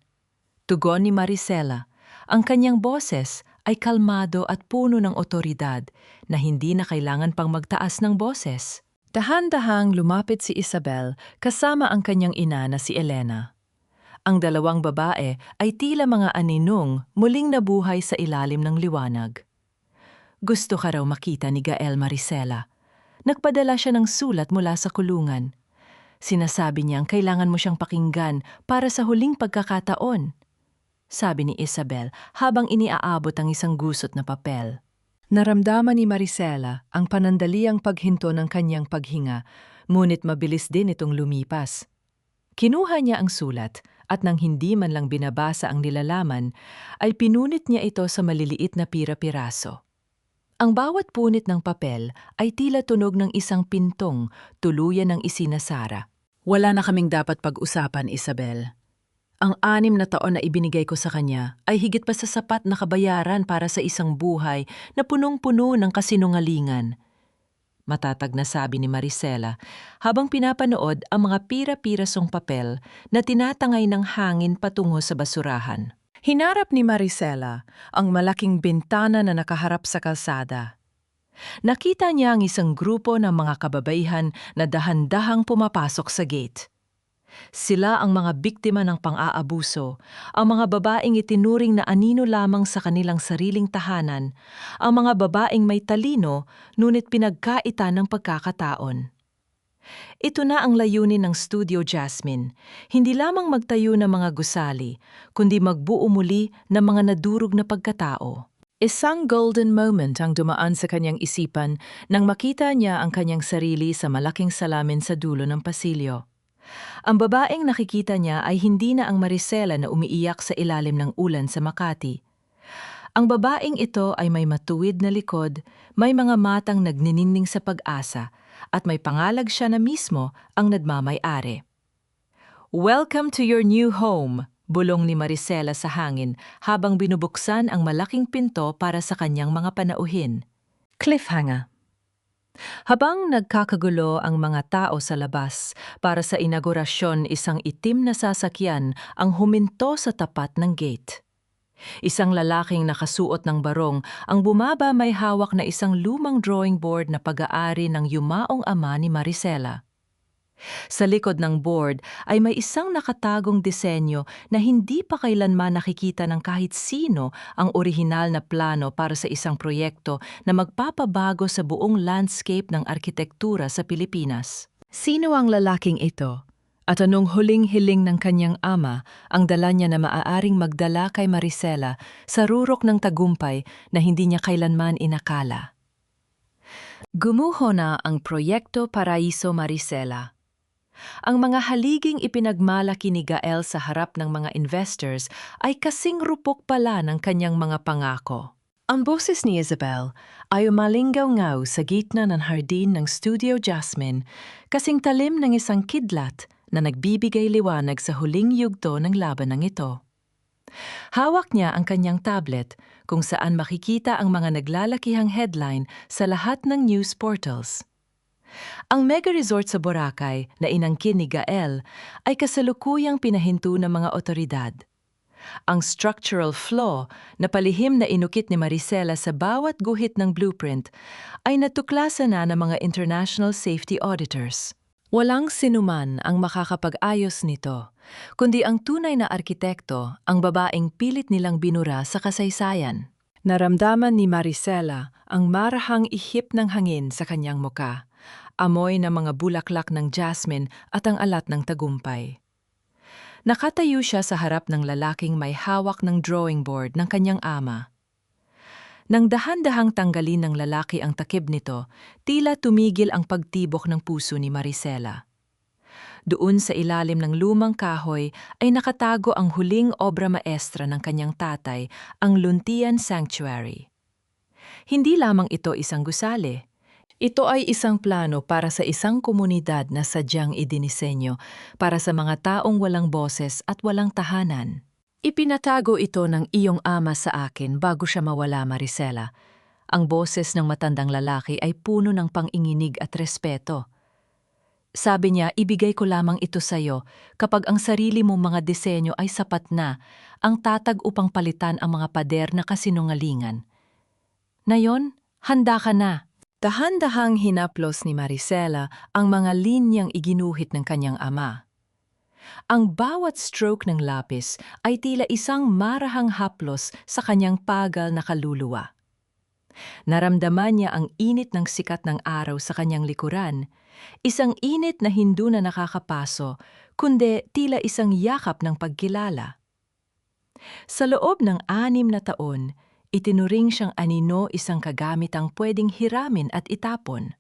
Tugon ni Maricela, ang kanyang boses ay kalmado at puno ng otoridad na hindi na kailangan pang magtaas ng boses. Dahan-dahang lumapit si Isabel kasama ang kanyang ina na si Elena. Ang dalawang babae ay tila mga aninong muling nabuhay sa ilalim ng liwanag. Gusto ka raw makita ni Gael, Maricela. Nagpadala siya ng sulat mula sa kulungan. Sinasabi niyang kailangan mo siyang pakinggan para sa huling pagkakataon, sabi ni Isabel habang iniaabot ang isang gusot na papel. Naramdaman ni Maricela ang panandaliang paghinto ng kanyang paghinga, ngunit mabilis din itong lumipas. Kinuha niya ang sulat at nang hindi man lang binabasa ang nilalaman, ay pinunit niya ito sa maliliit na pira-piraso. Ang bawat punit ng papel ay tila tunog ng isang pintong tuluyan ng isinasara. Wala na kaming dapat pag-usapan, Isabel. Ang 6 na taon na ibinigay ko sa kanya ay higit pa sa sapat na kabayaran para sa isang buhay na punong-puno ng kasinungalingan. Matatag na sabi ni Maricela habang pinapanood ang mga pira-pirasong papel na tinatangay ng hangin patungo sa basurahan. Hinarap ni Maricela ang malaking bintana na nakaharap sa kalsada. Nakita niya ang isang grupo ng mga kababaihan na dahan-dahang pumapasok sa gate. Sila ang mga biktima ng pang-aabuso, ang mga babaeng itinuring na anino lamang sa kanilang sariling tahanan, ang mga babaeng may talino ngunit pinagkaita ng pagkakataon. Ito na ang layunin ng Studio Jasmine, hindi lamang magtayo ng mga gusali, kundi magbuo muli ng mga nadurog na pagkatao. Isang golden moment ang dumaan sa kanyang isipan nang makita niya ang kanyang sarili sa malaking salamin sa dulo ng pasilyo. Ang babaeng nakikita niya ay hindi na ang Maricela na umiiyak sa ilalim ng ulan sa Makati. Ang babaeng ito ay may matuwid na likod, may mga matang nagniningning sa pag-asa, at may pangalag siya na mismo ang nagmamay-ari. "Welcome to your new home," bulong ni Maricela sa hangin habang binubuksan ang malaking pinto para sa kanyang mga panauhin. Cliffhanger. Habang nagkakagulo ang mga tao sa labas para sa inaugurasyon, isang itim na sasakyan ang huminto sa tapat ng gate. Isang lalaking nakasuot ng barong ang bumaba, may hawak na isang lumang drawing board na pag-aari ng yumaong ama ni Maricela. Sa likod ng board ay may isang nakatagong disenyo na hindi pa kailanman nakikita ng kahit sino, ang orihinal na plano para sa isang proyekto na magpapabago sa buong landscape ng arkitektura sa Pilipinas. Sino ang lalaking ito? At anong huling hiling ng kanyang ama ang dala niya na maaaring magdala kay Maricela sa rurok ng tagumpay na hindi niya kailanman inakala? Gumuho na ang Proyekto Paraiso Maricela. Ang mga haliging ipinagmalaki ni Gael sa harap ng mga investors ay kasing rupok pala ng kanyang mga pangako. Ang boses ni Isabel ay umalingaw-ngaw sa gitna ng hardin ng Studio Jasmine, kasing talim ng isang kidlat na nagbibigay liwanag sa huling yugto ng labanang ito. Hawak niya ang kanyang tablet kung saan makikita ang mga naglalakihang headline sa lahat ng news portals. Ang mega resort sa Boracay na inangkin ni Gael ay kasalukuyang pinahinto ng mga otoridad. Ang structural flaw na palihim na inukit ni Maricela sa bawat guhit ng blueprint ay natuklasan na ng mga international safety auditors. Walang sinuman ang makakapag-ayos nito, kundi ang tunay na arkitekto, ang babaeng pilit nilang binura sa kasaysayan. Naramdaman ni Maricela ang marahang ihip ng hangin sa kanyang muka, amoy ng mga bulaklak ng jasmine at ang alat ng tagumpay. Nakatayo siya sa harap ng lalaking may hawak ng drawing board ng kanyang ama. Nang dahan-dahang tanggalin ng lalaki ang takip nito, tila tumigil ang pagtibok ng puso ni Maricela. Doon sa ilalim ng lumang kahoy ay nakatago ang huling obra maestra ng kanyang tatay, ang Luntian Sanctuary. Hindi lamang ito isang gusali. Ito ay isang plano para sa isang komunidad na sadyang idinisenyo para sa mga taong walang boses at walang tahanan. Ipinatago ito ng iyong ama sa akin bago siya mawala, Maricela. Ang boses ng matandang lalaki ay puno ng panginginig at respeto. Sabi niya, ibigay ko lamang ito sa iyo kapag ang sarili mong mga disenyo ay sapat na, ang tatag upang palitan ang mga pader na kasinungalingan. Ngayon, handa ka na. Dahan-dahang hinaplos ni Maricela ang mga linyang iginuhit ng kanyang ama. Ang bawat stroke ng lapis ay tila isang marahang haplos sa kanyang pagal na kaluluwa. Naramdaman niya ang init ng sikat ng araw sa kanyang likuran, isang init na hindi na nakakapaso, kundi tila isang yakap ng pagkilala. Sa loob ng 6 na taon, itinuring siyang anino, isang kagamitang pwedeng hiramin at itapon.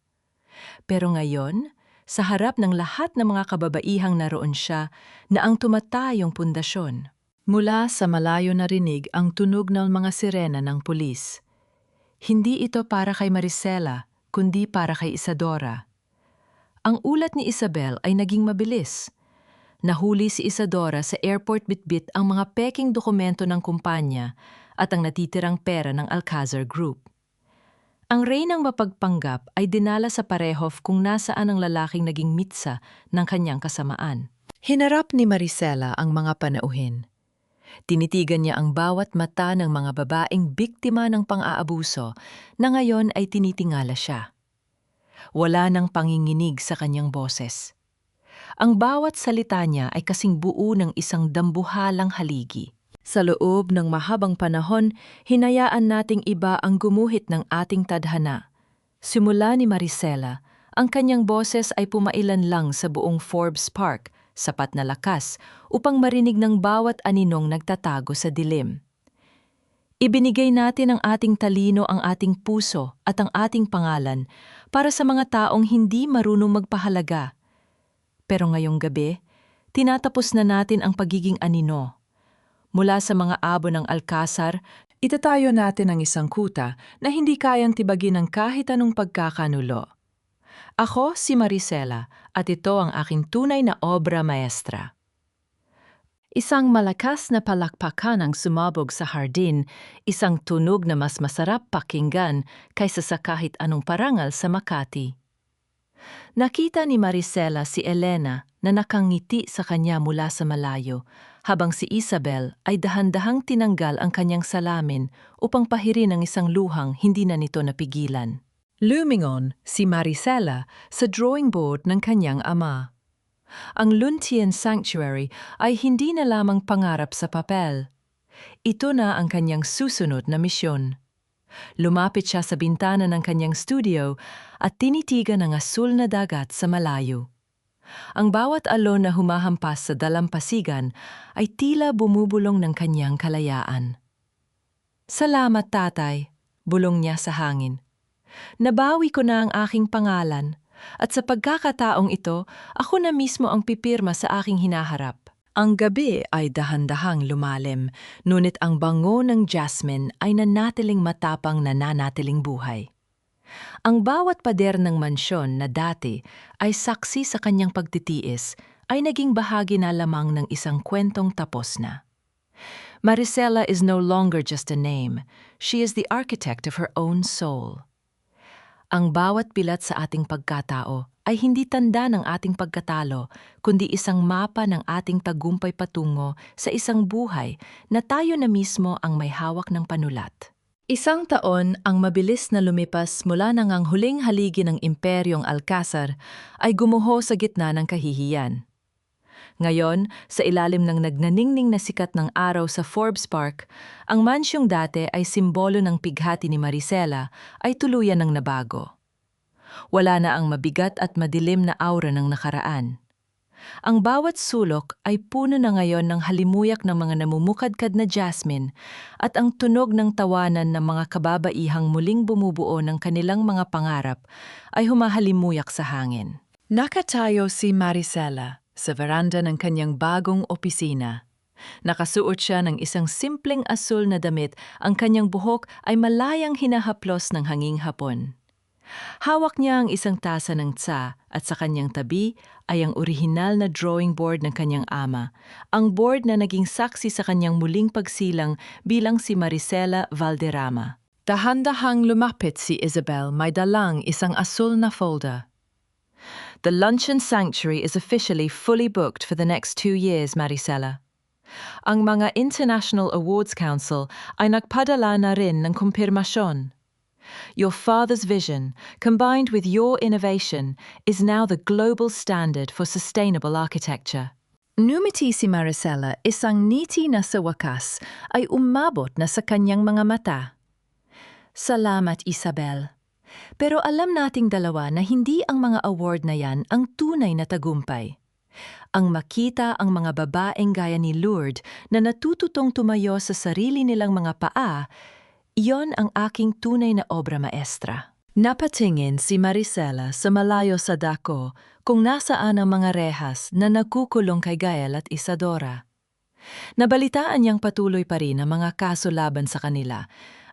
Pero ngayon, sa harap ng lahat ng mga kababaihang naroon siya na ang tumatayong pundasyon. Mula sa malayo narinig ang tunog ng mga sirena ng pulis. Hindi ito para kay Maricela, kundi para kay Isadora. Ang ulat ni Isabel ay naging mabilis. Nahuli si Isadora sa airport bitbit ang mga peking dokumento ng kumpanya at ang natitirang pera ng Alcazar Group. Ang reynang mapagpanggap ay dinala sa Parehov kung nasaan ang lalaking naging mitsa ng kanyang kasamaan. Hinarap ni Maricela ang mga panauhin. Tinitigan niya ang bawat mata ng mga babaeng biktima ng pang-aabuso na ngayon ay tinitingala siya. Wala nang panginginig sa kanyang boses. Ang bawat salita niya ay kasing buo ng isang dambuhalang haligi. Sa loob ng mahabang panahon, hinayaan nating iba ang gumuhit ng ating tadhana. Simula ni Maricela, ang kanyang boses ay pumailan lang sa buong Forbes Park, sapat na lakas upang marinig ng bawat aninong nagtatago sa dilim. Ibinigay natin ang ating talino, ang ating puso at ang ating pangalan para sa mga taong hindi marunong magpahalaga. Pero ngayong gabi, tinatapos na natin ang pagiging anino. Mula sa mga abo ng Alcazar, itatayo natin ang isang kuta na hindi kayang tibagin ng kahit anong pagkakanulo. Ako si Maricela at ito ang aking tunay na obra maestra. Isang malakas na palakpakan ang sumabog sa hardin, isang tunog na mas masarap pakinggan kaysa sa kahit anong parangal sa Makati. Nakita ni Maricela si Elena na nakangiti sa kanya mula sa malayo, habang si Isabel ay dahan-dahang tinanggal ang kanyang salamin upang pahirin ang isang luhang hindi na nito napigilan. Lumingon si Maricela sa drawing board ng kanyang ama. Ang Luntian Sanctuary ay hindi na lamang pangarap sa papel. Ito na ang kanyang susunod na misyon. Lumapit siya sa bintana ng kanyang studio at tinitigan ang asul na dagat sa malayo. Ang bawat alon na humahampas sa dalampasigan ay tila bumubulong ng kanyang kalayaan. "Salamat, tatay," bulong niya sa hangin. "Nabawi ko na ang aking pangalan. At sa pagkakataong ito, ako na mismo ang pipirma sa aking hinaharap." Ang gabi ay dahan-dahang lumalim, ngunit ang bango ng jasmine ay nanatiling matapang na nanatiling buhay. Ang bawat pader ng mansyon na dati ay saksi sa kanyang pagtitiis ay naging bahagi na lamang ng isang kwentong tapos na. Maricela is no longer just a name. She is the architect of her own soul. Ang bawat pilat sa ating pagkatao ay hindi tanda ng ating pagkatalo, kundi isang mapa ng ating tagumpay patungo sa isang buhay na tayo na mismo ang may hawak ng panulat. Isang taon ang mabilis na lumipas mula nang ang huling haligi ng Imperyong Alcazar ay gumuho sa gitna ng kahihiyan. Ngayon, sa ilalim ng nagnaningning na sikat ng araw sa Forbes Park, ang mansyong dati ay simbolo ng pighati ni Maricela ay tuluyan ng nabago. Wala na ang mabigat at madilim na aura ng nakaraan. Ang bawat sulok ay puno na ngayon ng halimuyak ng mga namumukadkad na jasmine at ang tunog ng tawanan ng mga kababaihang muling bumubuo ng kanilang mga pangarap ay humahalimuyak sa hangin. Nakatayo si Maricela sa veranda ng kanyang bagong opisina. Nakasuot siya ng isang simpleng asul na damit, ang kanyang buhok ay malayang hinahaplos ng hanging hapon. Hawak niya ang isang tasa ng tsa at sa kanyang tabi ay ang orihinal na drawing board ng kanyang ama, ang board na naging saksi sa kanyang muling pagsilang bilang si Maricela Valderrama. Dahan-dahang lumapit si Isabel, may dalang isang asul na folder. "The Luncheon Sanctuary is officially fully booked for the next 2 years, Maricela. Ang mga International Awards Council ay nagpadala na rin ng kumpirmasyon. Your father's vision, combined with your innovation, is now the global standard for sustainable architecture." Numiti si Maricela, isang ngiti na sa wakas ay umabot na sa kanyang mga mata. "Salamat, Isabel. Pero alam nating dalawa na hindi ang mga award na yan ang tunay na tagumpay. Ang makita ang mga babaeng gaya ni Lourdes na natututong tumayo sa sarili nilang mga paa, iyon ang aking tunay na obra maestra." Napatingin si Maricela sa malayo sa dako kung nasaan ang mga rehas na nakukulong kay Gael at Isadora. Nabalitaan niyang patuloy pa rin ang mga kaso laban sa kanila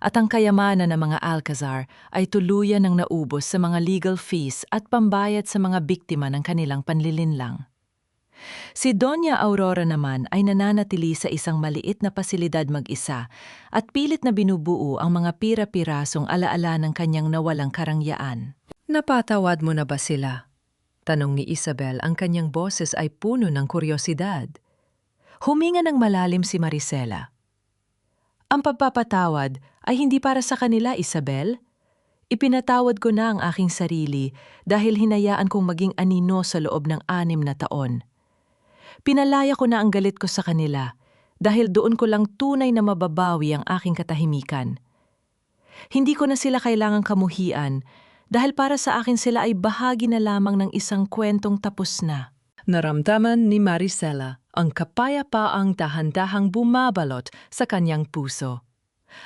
at ang kayamanan ng mga Alcazar ay tuluyan ng naubos sa mga legal fees at pambayad sa mga biktima ng kanilang panlilinlang. Si Doña Aurora naman ay nananatili sa isang maliit na pasilidad mag-isa at pilit na binubuo ang mga pira-pirasong alaala ng kanyang nawalang karangyaan. "Napatawad mo na ba sila?" tanong ni Isabel, ang kanyang boses ay puno ng kuryosidad. Huminga ng malalim si Maricela. "Ang pagpapatawad ay hindi para sa kanila, Isabel. Ipinatawad ko na ang aking sarili dahil hinayaan kong maging anino sa loob ng 6 na taon. Pinalaya ko na ang galit ko sa kanila dahil doon ko lang tunay na mababawi ang aking katahimikan. Hindi ko na sila kailangang kamuhian dahil para sa akin sila ay bahagi na lamang ng isang kwentong tapos na." Naramdaman ni Maricela ang kapayapaang dahan-dahang bumabalot sa kanyang puso.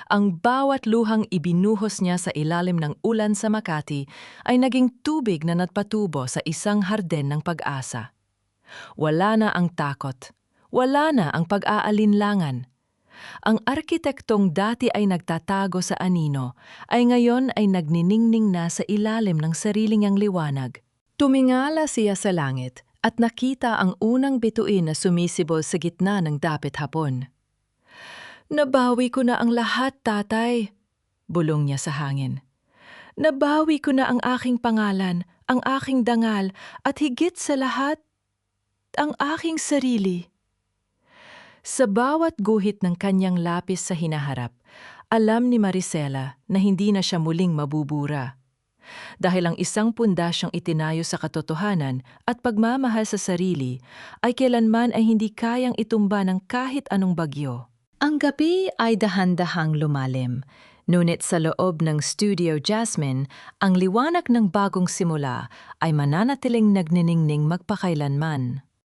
Ang bawat luhang ibinuhos niya sa ilalim ng ulan sa Makati ay naging tubig na nagpatubo sa isang harden ng pag-asa. Wala na ang takot. Wala na ang pag-aalinlangan. Ang arkitektong dati ay nagtatago sa anino, ay ngayon ay nagniningning na sa ilalim ng sariling niyang liwanag. Tumingala siya sa langit at nakita ang unang bituin na sumisibol sa gitna ng dapit hapon. "Nabawi ko na ang lahat, tatay," bulong niya sa hangin. "Nabawi ko na ang aking pangalan, ang aking dangal, at higit sa lahat, ang aking sarili." Sa bawat guhit ng kanyang lapis sa hinaharap, alam ni Maricela na hindi na siya muling mabubura. Dahil ang isang pundasyong itinayo sa katotohanan at pagmamahal sa sarili ay kailanman ay hindi kayang itumba ng kahit anong bagyo. Ang gabi ay dahan-dahang lumalim, ngunit sa loob ng Studio Jasmine, ang liwanag ng bagong simula ay mananatiling nagniningning magpakailanman.